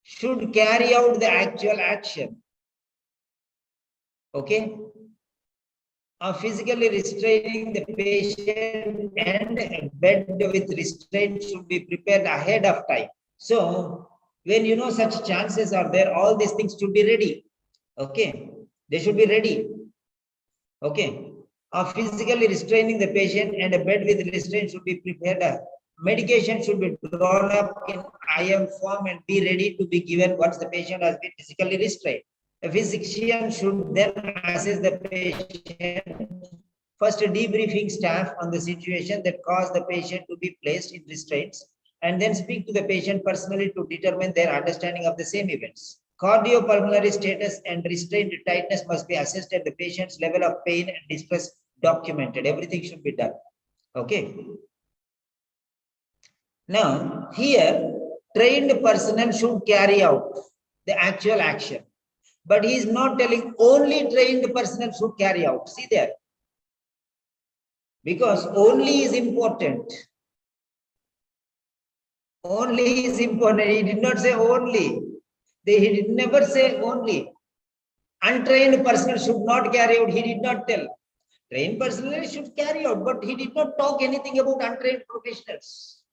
should carry out the actual action. Okay? Of physically restraining the patient, and a bed with restraint should be prepared ahead of time. So when you know such chances are there, all these things should be ready. Okay? They should be ready. Okay? Of physically restraining the patient, and a bed with restraint should be prepared. Medication should be drawn up in IM form and be ready to be given once the patient has been physically restrained. A physician should then assess the patient, first debriefing staff on the situation that caused the patient to be placed in restraints, and then speak to the patient personally to determine their understanding of the same events. Cardiopulmonary status and restraint tightness must be assessed, and the patient's level of pain and distress documented. Everything should be done. Okay. Now, here, trained personnel should carry out the actual action. But he is not telling only trained personnel should carry out. See there. Because only is important. Only is important. He did not say only. He did never say only. Untrained personnel should not carry out. He did not tell. Trained personnel should carry out. But he did not talk anything about untrained professionals.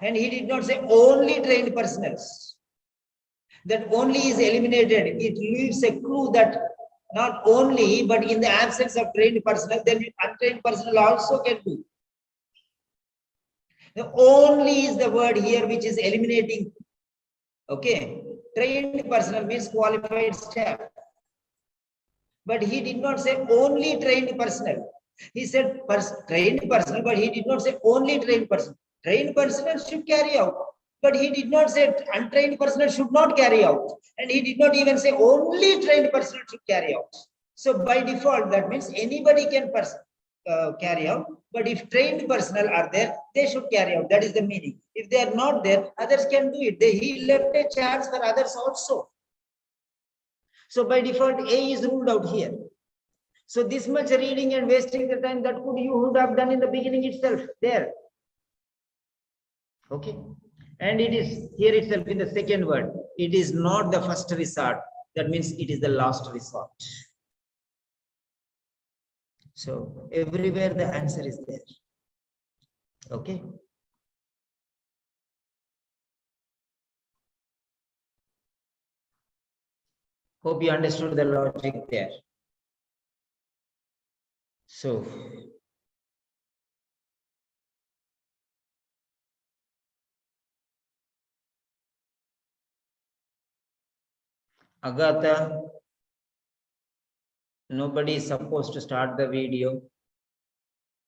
And he did not say only trained personnel. That only is eliminated. It leaves a clue that not only, but in the absence of trained personnel, then untrained personnel also can do. The only is the word here which is eliminating. Okay. Trained personnel means qualified staff. But he did not say only trained personnel. He said trained personnel, but he did not say only trained personnel. Trained personnel should carry out. But he did not say untrained personnel should not carry out. And he did not even say only trained personnel should carry out. So by default, that means anybody can carry out. But if trained personnel are there, they should carry out. That is the meaning. If they are not there, others can do it. He left a chance for others also. So by default, A is ruled out here. So this much reading and wasting the time that you would have done in the beginning itself there. Okay. And it is here itself in the second word. It is not the first resort. That means it is the last resort. So everywhere the answer is there. Okay. Hope you understood the logic there. So Agatha, nobody is supposed to start the video.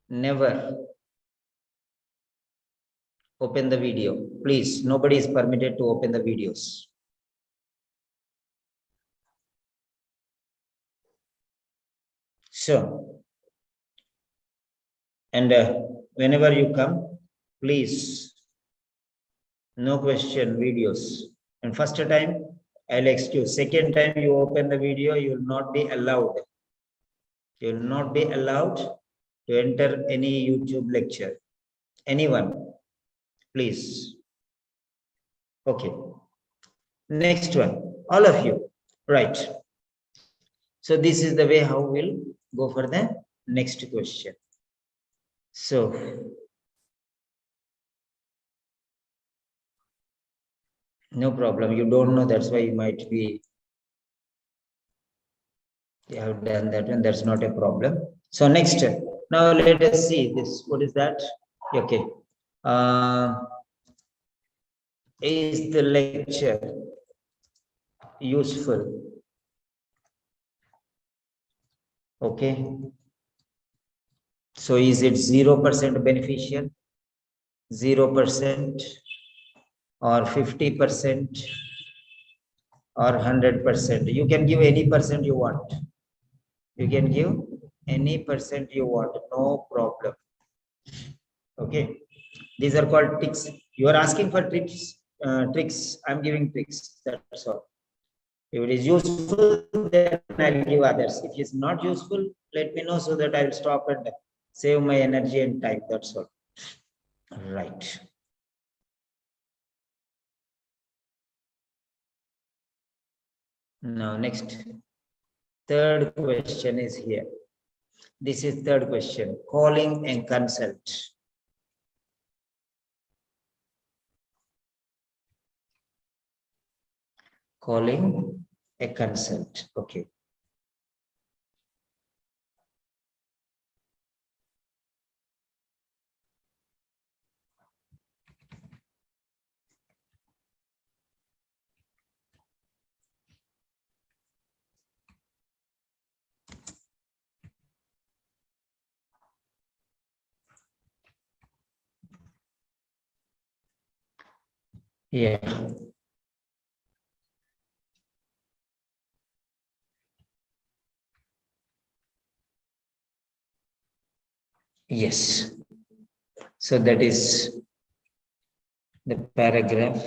Never open the video. Please, nobody is permitted to open the videos. So, and whenever you come, please, no question videos. And first time, I'll excuse. Second time you open the video, you will not be allowed. You will not be allowed to enter any YouTube lecture. Anyone, please. Okay. Next one, all of you. Right. So this is the way how we'll go for the next question. So no problem. You don't know, that's why you might be, you have done that one, that's not a problem. So next, now let us see this. What is that? Okay. Is the lecture useful? Okay. So is it 0% beneficial, 0%, or 50%, or 100%? You can give any percent you want. You can give any percent you want, no problem. Okay. These are called tricks. You are asking for tricks. I'm giving tricks. That's all. If it is useful, then I'll give others. If it's not useful, let me know so that I'll stop and save my energy and time. That's all. Right. Now, next. Third question is here. This is third question. Calling and consult. Calling a consult. Okay. Yeah. Yes. So that is the paragraph,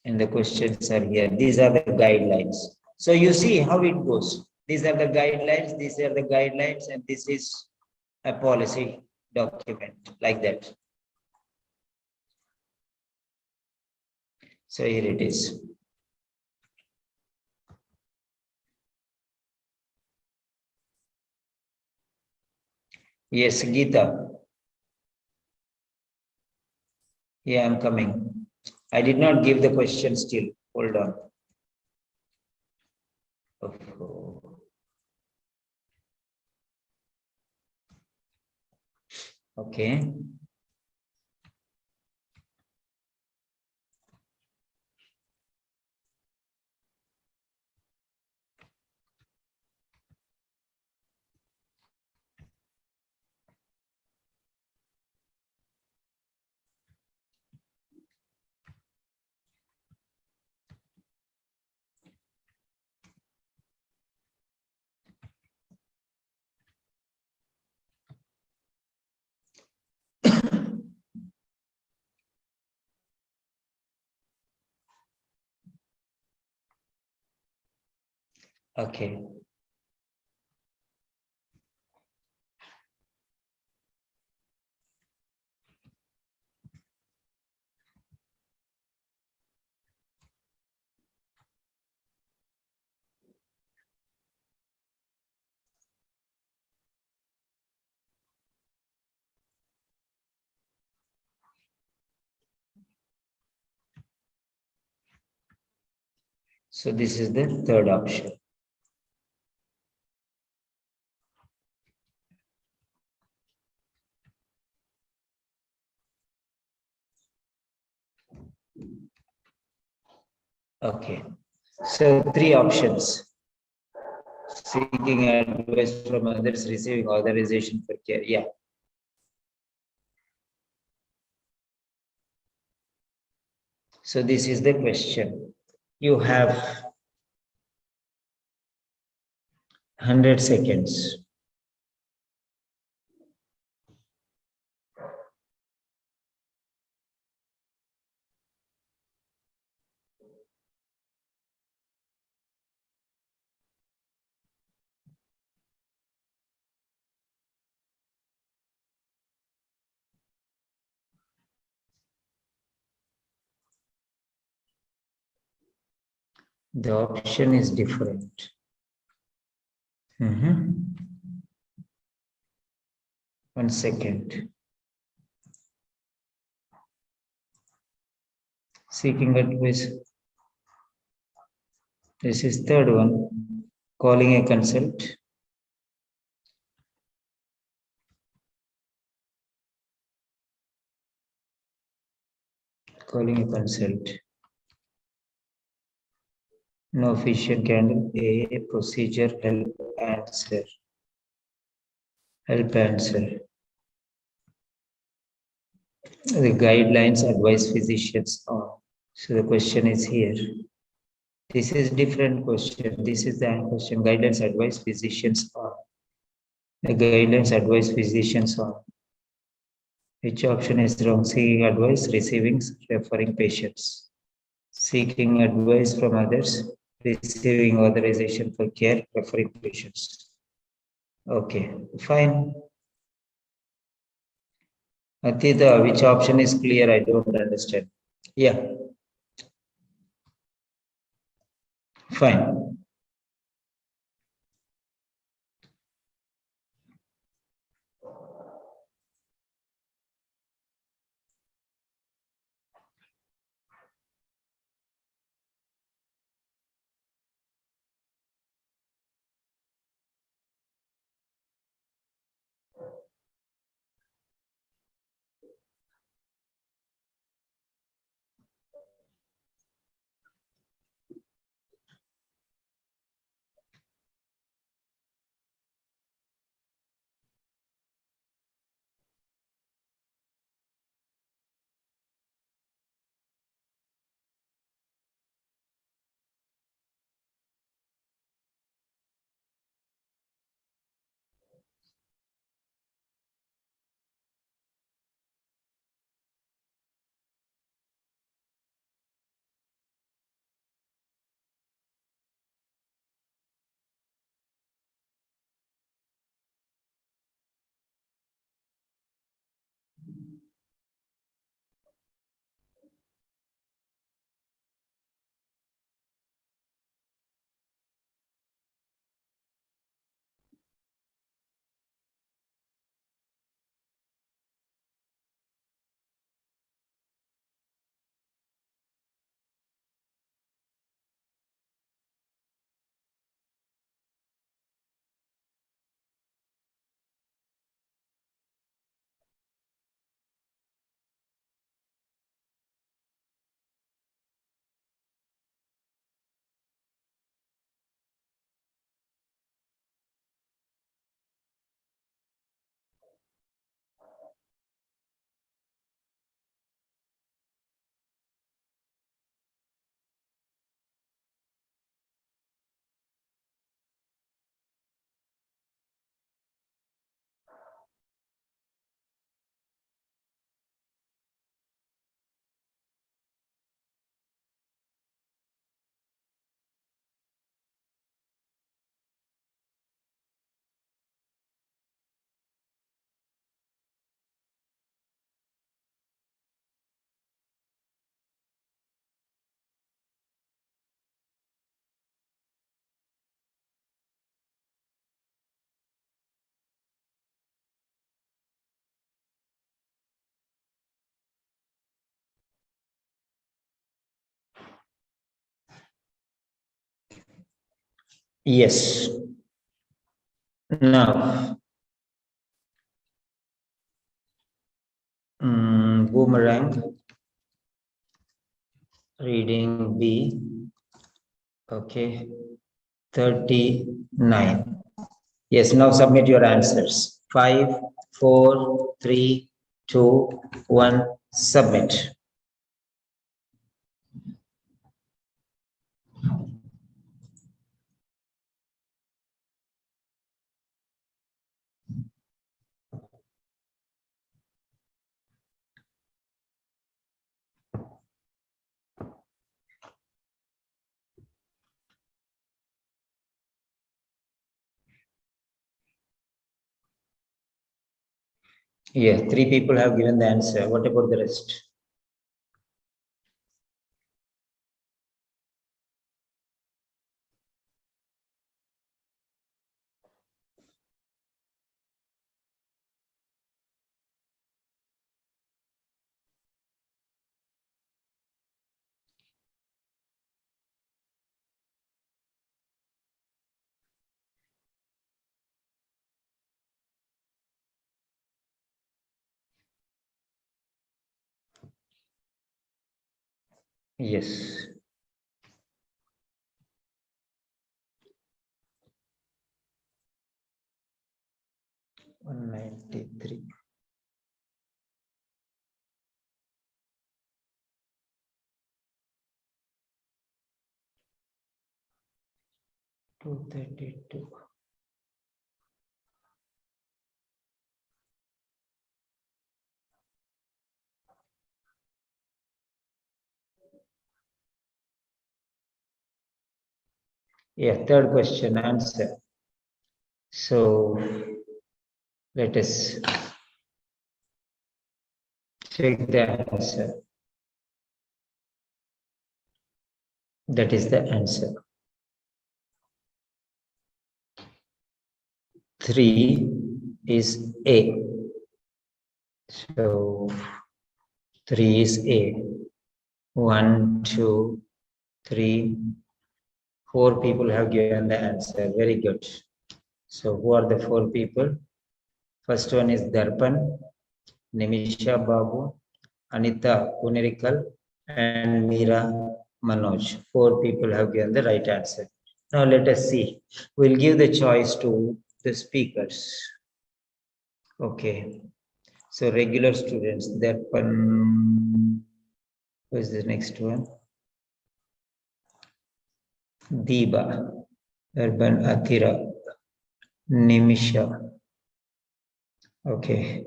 and the questions are here. These are the guidelines. So you see how it goes. These are the guidelines, these are the guidelines, and this is a policy document like that. So here it is. Yes, Geeta. Yeah, I'm coming. I did not give the question still. Hold on. Oh. Okay. Okay. So this is the third option. Okay. So three options. Seeking advice from others, receiving authorization for care. Yeah. So this is the question. You have 100 seconds. The option is different. 1 second. Seeking advice. This is third one. Calling a consult. Calling a consult. No official candle. A procedure. Help answer. Help answer. The guidelines advise physicians on. So the question is here. This is different question. This is the question. Guidelines advise physicians on. The guidelines advise physicians on. Which option is wrong? Seeking advice, receiving, referring patients. Seeking advice from others, receiving authorization for care, referring patients. Okay, fine. Atita, which option is clear? I don't understand. Yeah. Fine. Yes. Now, boomerang, reading B. Okay, 39. Yes, now submit your answers. 5, 4, 3, 2, 1, submit. Yeah, 3 people have given the answer. What about the rest? Yes. $193. 232. Yeah, third question answer. So let us check the answer. That is the answer. 3 is A. So 3 is A. 1, 2, 3, 4 people have given the answer. Very good. So who are the 4 people? First one is Darpan, Nimisha Babu, Anita Punirikal, and Meera Manoj. 4 people have given the right answer. Now let us see. We'll give the choice to the speakers. Okay. So regular students, Darpan. Who is the next one? Diba, Urban Athira, Nimisha. Okay.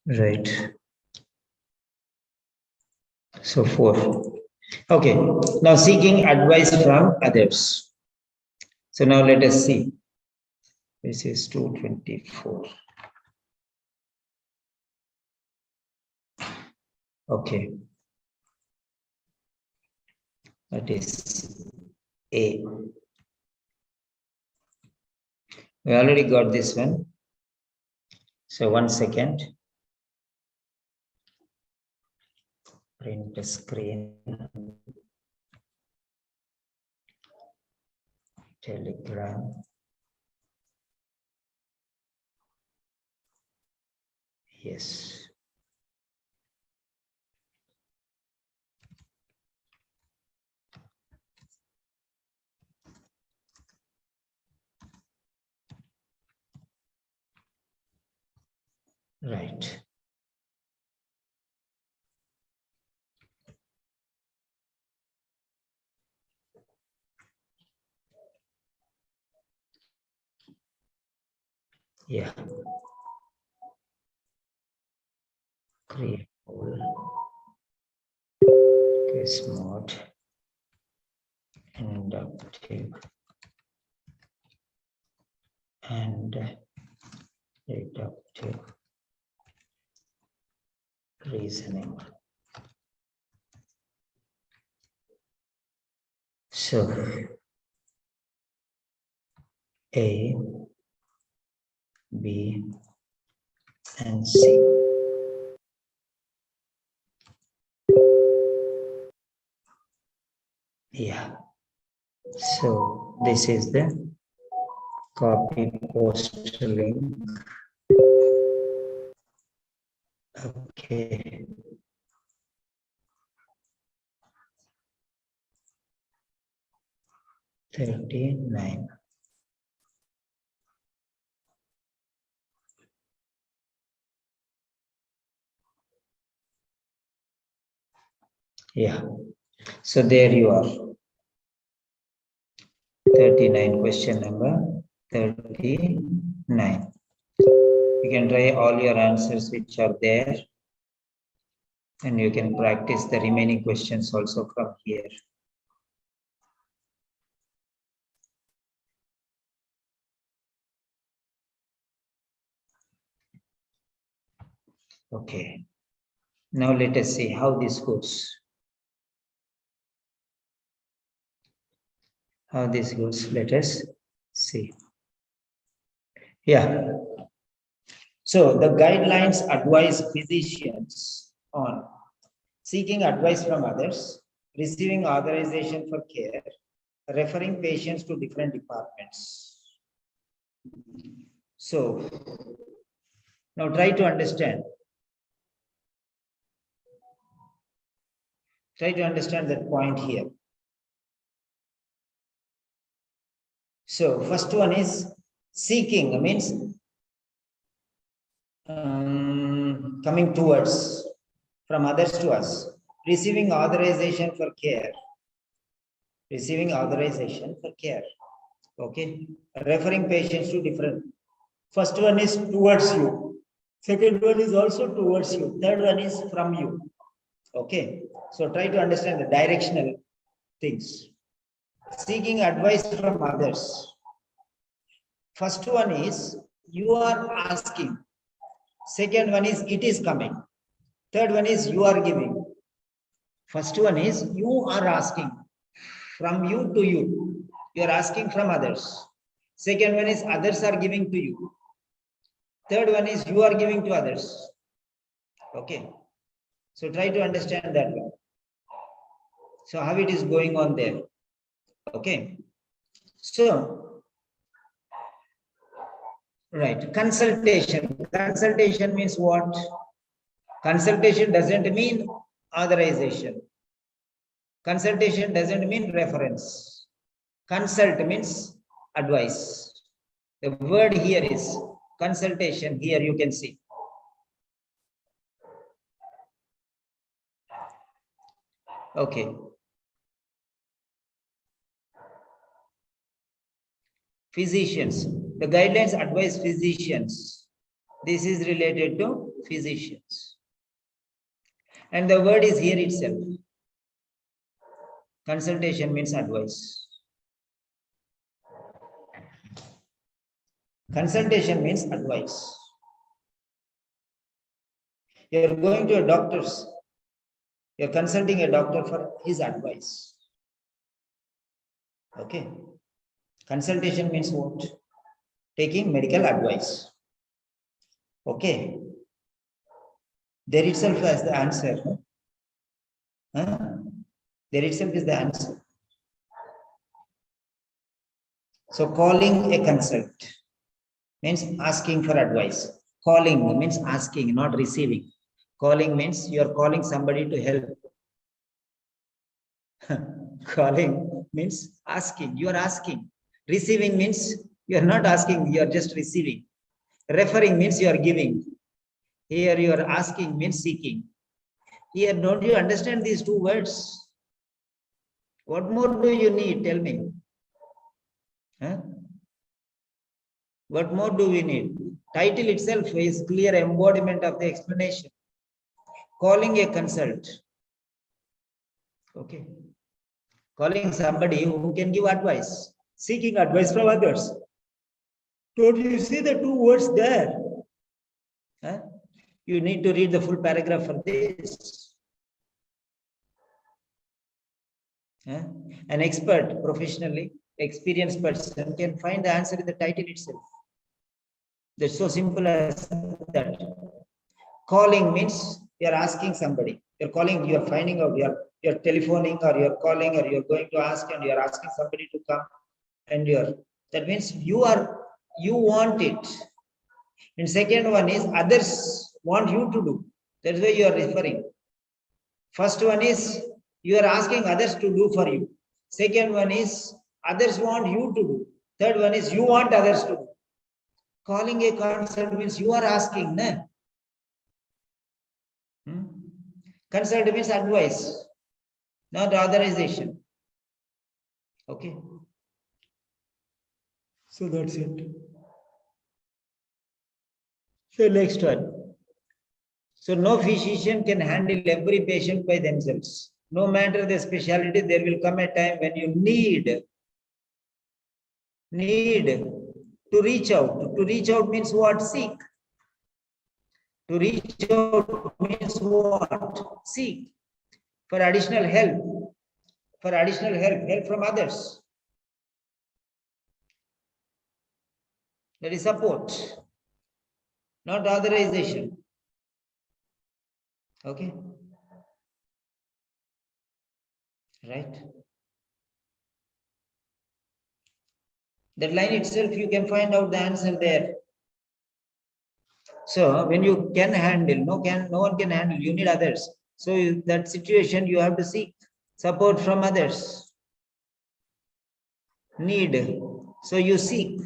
Right. So 4. Okay. Now seeking advice from others. So now let us see. This is 224. Okay. That is A. We already got this one. So 1 second. Print the screen. Telegram. Yes. Right. Yeah. Create case mode, inductive, and deductive reasoning. So A, B, and C. Yeah. So this is the copy post link. Okay. $39. Yeah. So there you are. 39, question number 39. You can try all your answers which are there, and you can practice the remaining questions also from here. Okay. Now let us see how this goes. How this goes, let us see. Yeah. So the guidelines advise physicians on seeking advice from others, receiving authorization for care, referring patients to different departments. So now try to understand. Try to understand that point here. So first one is seeking, means coming towards, from others to us. Receiving authorization for care. Receiving authorization for care. Okay. Referring patients to different. First one is towards you. Second one is also towards you. Third one is from you. Okay. So try to understand the directional things. Seeking advice from others. First one is you are asking. Second one is it is coming. Third one is you are giving. First one is you are asking from you to you. You are asking from others. Second one is others are giving to you. Third one is you are giving to others. Okay. So try to understand that one. So how it is going on there. Okay. So, right. Consultation. Consultation means what? Consultation doesn't mean authorization. Consultation doesn't mean reference. Consult means advice. The word here is consultation. Here you can see. Okay. Physicians. The guidelines advise physicians. This is related to physicians. And the word is here itself. Consultation means advice. Consultation means advice. You're going to a doctor's. You're consulting a doctor for his advice. Okay. Consultation means what? Taking medical advice. Okay. There itself is the answer. Huh? There itself is the answer. So calling a consult means asking for advice. Calling means asking, not receiving. Calling means you are calling somebody to help. Calling means asking. You are asking. Receiving means you are not asking, you are just receiving. Referring means you are giving. Here you are asking means seeking. Here, don't you understand these two words? What more do you need? Tell me. Huh? What more do we need? Title itself is clear embodiment of the explanation. Calling a consult. Okay. Calling somebody who can give advice. Seeking advice from others. Don't you see the two words there? Huh? You need to read the full paragraph for this. Huh? An expert, professionally experienced person can find the answer in the title itself. That's so simple as that. Calling means you're asking somebody. You're calling, you're finding out, you're telephoning or you're calling or you're going to ask and you're asking somebody to come and that means you want it. And second one is others want you to do. That's why you are referring. First one is you are asking others to do for you. Second one is others want you to do. Third one is you want others to do. Calling a consult means you are asking. Nah? Consult means advice, not authorization. Okay. So that's it. So next one. So no physician can handle every patient by themselves. No matter the specialty, there will come a time when you need to reach out. To reach out means what? Seek. To reach out means what? Seek for additional help. For additional help from others. That is support, not authorization. Okay. Right. That line itself, you can find out the answer there. So when you can handle, no one can handle, you need others. So that situation you have to seek support from others. Need. So you seek.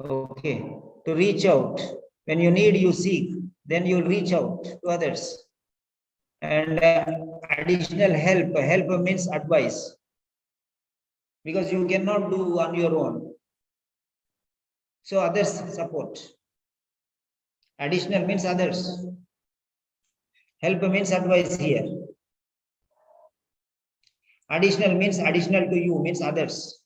Okay. To reach out. When you need, you seek. Then you'll reach out to others. And additional help. Help means advice. Because you cannot do on your own. So others support. Additional means others. Help means advice here. Additional means additional to you, means others.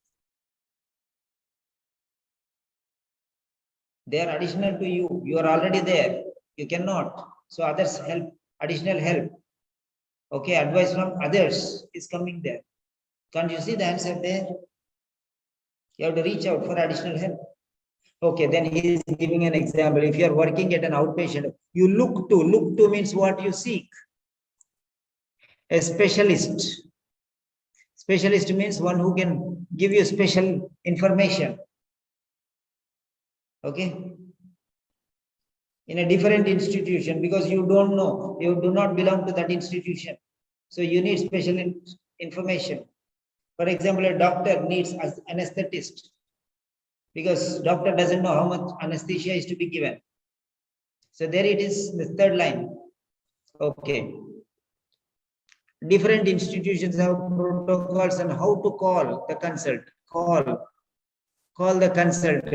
They are additional to you. You are already there. You cannot. So others help, additional help. Okay, advice from others is coming there. Can't you see the answer there? You have to reach out for additional help. Okay, then he is giving an example. If you are working at an outpatient, you look to means what you seek. A specialist. Specialist means one who can give you special information. Okay. In a different institution, because you don't know, you do not belong to that institution. So you need special information. For example, a doctor needs an anesthetist because doctor doesn't know how much anesthesia is to be given. So there it is, the third line. Okay. Different institutions have protocols on how to call the consult. Call the consult.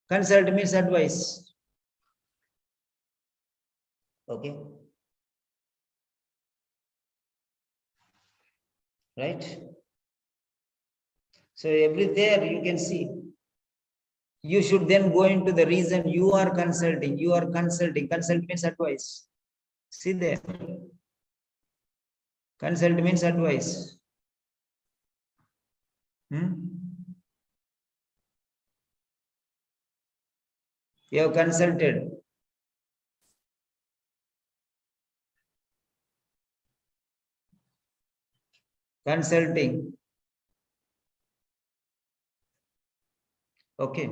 Consult means advice. Okay. Right? So every there you can see. You should then go into the reason you are consulting. You are consulting. Consult means advice. See there. Consult means advice. You have consulted. Consulting. Okay.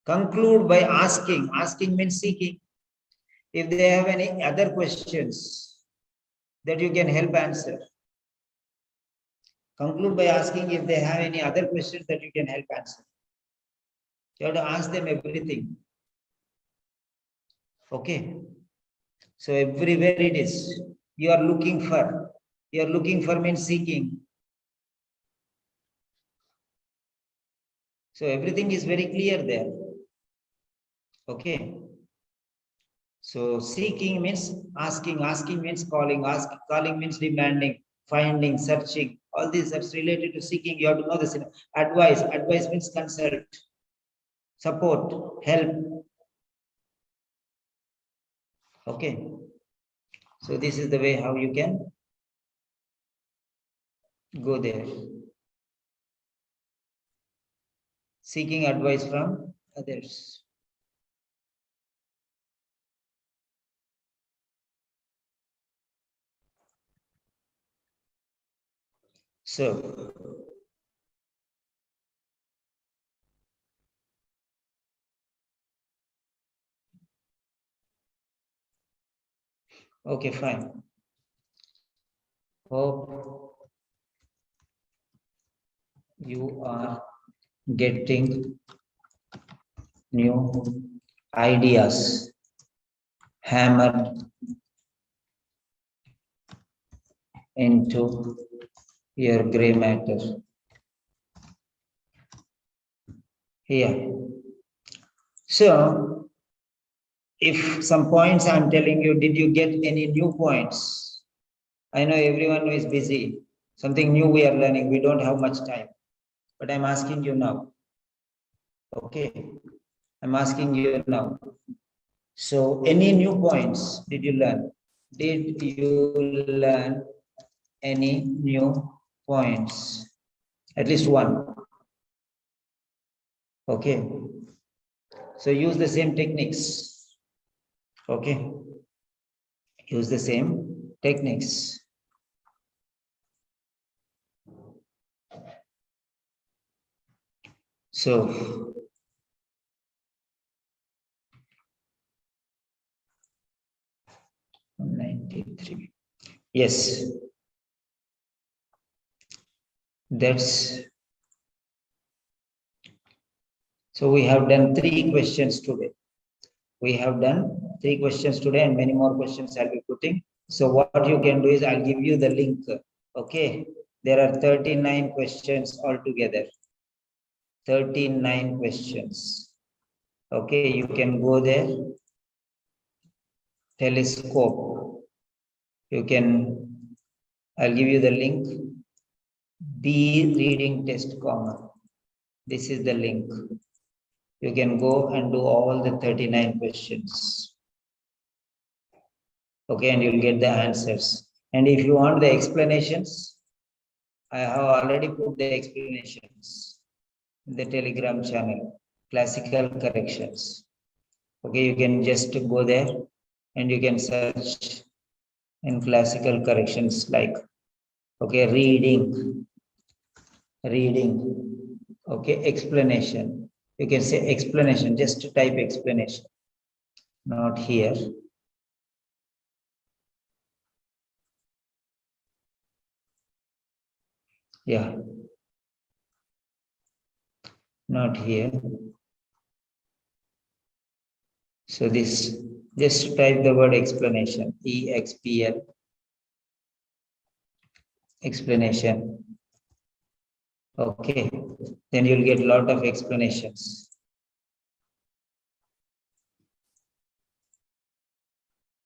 Conclude by asking. Asking means seeking. If they have any other questions that you can help answer. Conclude by asking if they have any other questions that you can help answer. You have to ask them everything. Okay. So everywhere it is. You are looking for. You are looking for means seeking. So everything is very clear there. Okay. So seeking means asking. Asking means calling. Calling means demanding, finding, searching. All these are related to seeking. You have to know this. Advice. Advice means consult, support, help. Okay. So this is the way how you can go there. Seeking advice from others. So okay, fine. Hope you are getting new ideas hammered into your gray matter. Here. So, if some points I'm telling you, did you get any new points? I know everyone is busy. Something new we are learning. We don't have much time. But I'm asking you now. Okay. I'm asking you now. So, any new points did you learn? Did you learn any new points? At least one. Okay. So use the same techniques. Okay. Use the same techniques. So 93. Yes, that's so we have done 3 questions today. We have done 3 questions today and many more questions I'll be putting. So what you can do is I'll give you the link. Okay, there are 39 questions altogether. 39 questions. Okay, you can go there. Telescope. You can, I'll give you the link. B reading test comma. This is the link. You can go and do all the 39 questions. Okay, and you'll get the answers. And if you want the explanations, I have already put the explanations in the Telegram channel, classical corrections. Okay, you can just go there and you can search in classical corrections like, okay, reading, okay, explanation. You can say explanation, just type explanation, not here. Yeah, not here. So this, just type the word explanation, EXPL, explanation. Okay, then you'll get a lot of explanations.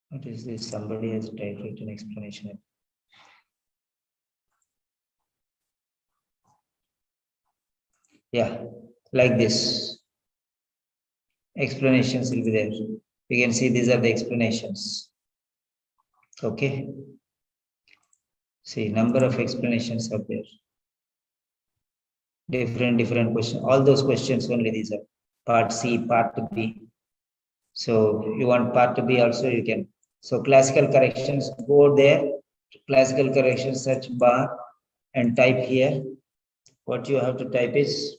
What is this? Somebody has typed an explanation. Yeah, like this. Explanations will be there. You can see these are the explanations. Okay. See, number of explanations are there. Different questions. All those questions only these are. Part C, part B. So you want part B also, you can. So classical corrections, go there, classical corrections search bar and type here. What you have to type is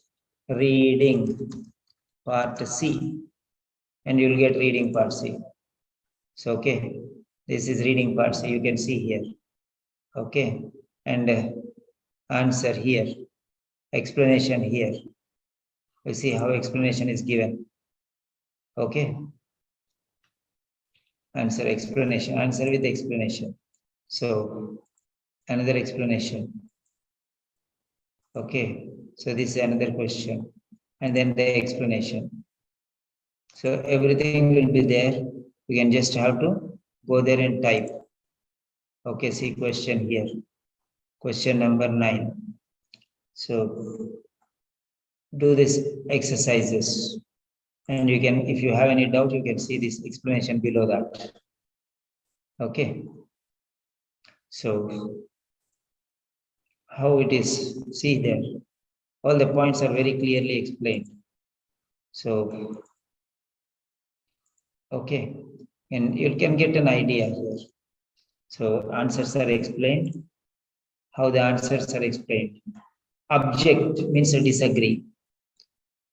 reading part C and you'll get reading part C. So, okay, this is reading part C, you can see here. Okay, and answer here, explanation here. You see how explanation is given. Okay, answer explanation, answer with explanation. So another explanation. Okay, so this is another question and then the explanation. So everything will be there. You can just have to go there and type. Okay, see question here, question number 9. So do this exercises and you can, if you have any doubt, you can see this explanation below that. Okay, so how it is, see there, all the points are very clearly explained. So okay, and you can get an idea here. So answers are explained, how the answers are explained. Object means disagree.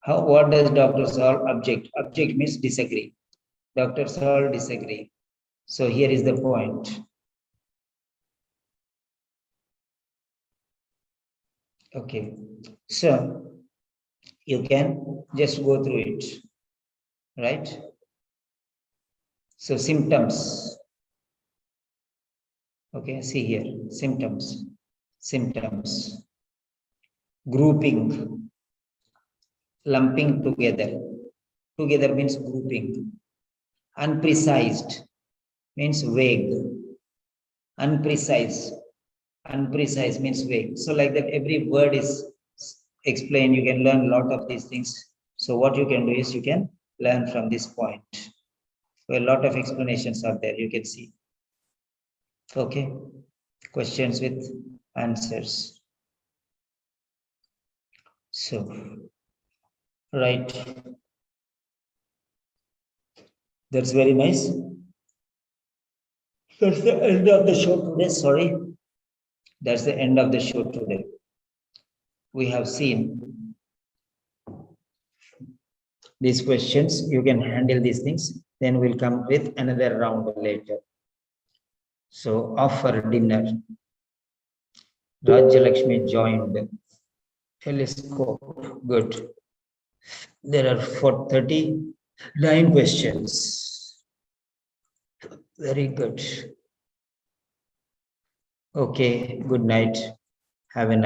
How, what does Dr. Saul object? Object means disagree. Dr. Saul disagree. So here is the point. Okay, so you can just go through it, right? So symptoms. Okay, see here, symptoms, grouping, lumping together. Together means grouping. Unprecise means vague. Unprecise means vague. So like that, every word is explained. You can learn a lot of these things. So what you can do is you can learn from this point. So a lot of explanations are there, you can see. Okay, questions with answers. So, right. That's very nice. That's the end of the show today. Sorry. That's the end of the show today. We have seen these questions. You can handle these things. Then we'll come with another round later. So offer dinner. Rajalakshmi joined. Telescope. Good. There are 39 questions. Very good. Okay. Good night. Have a nice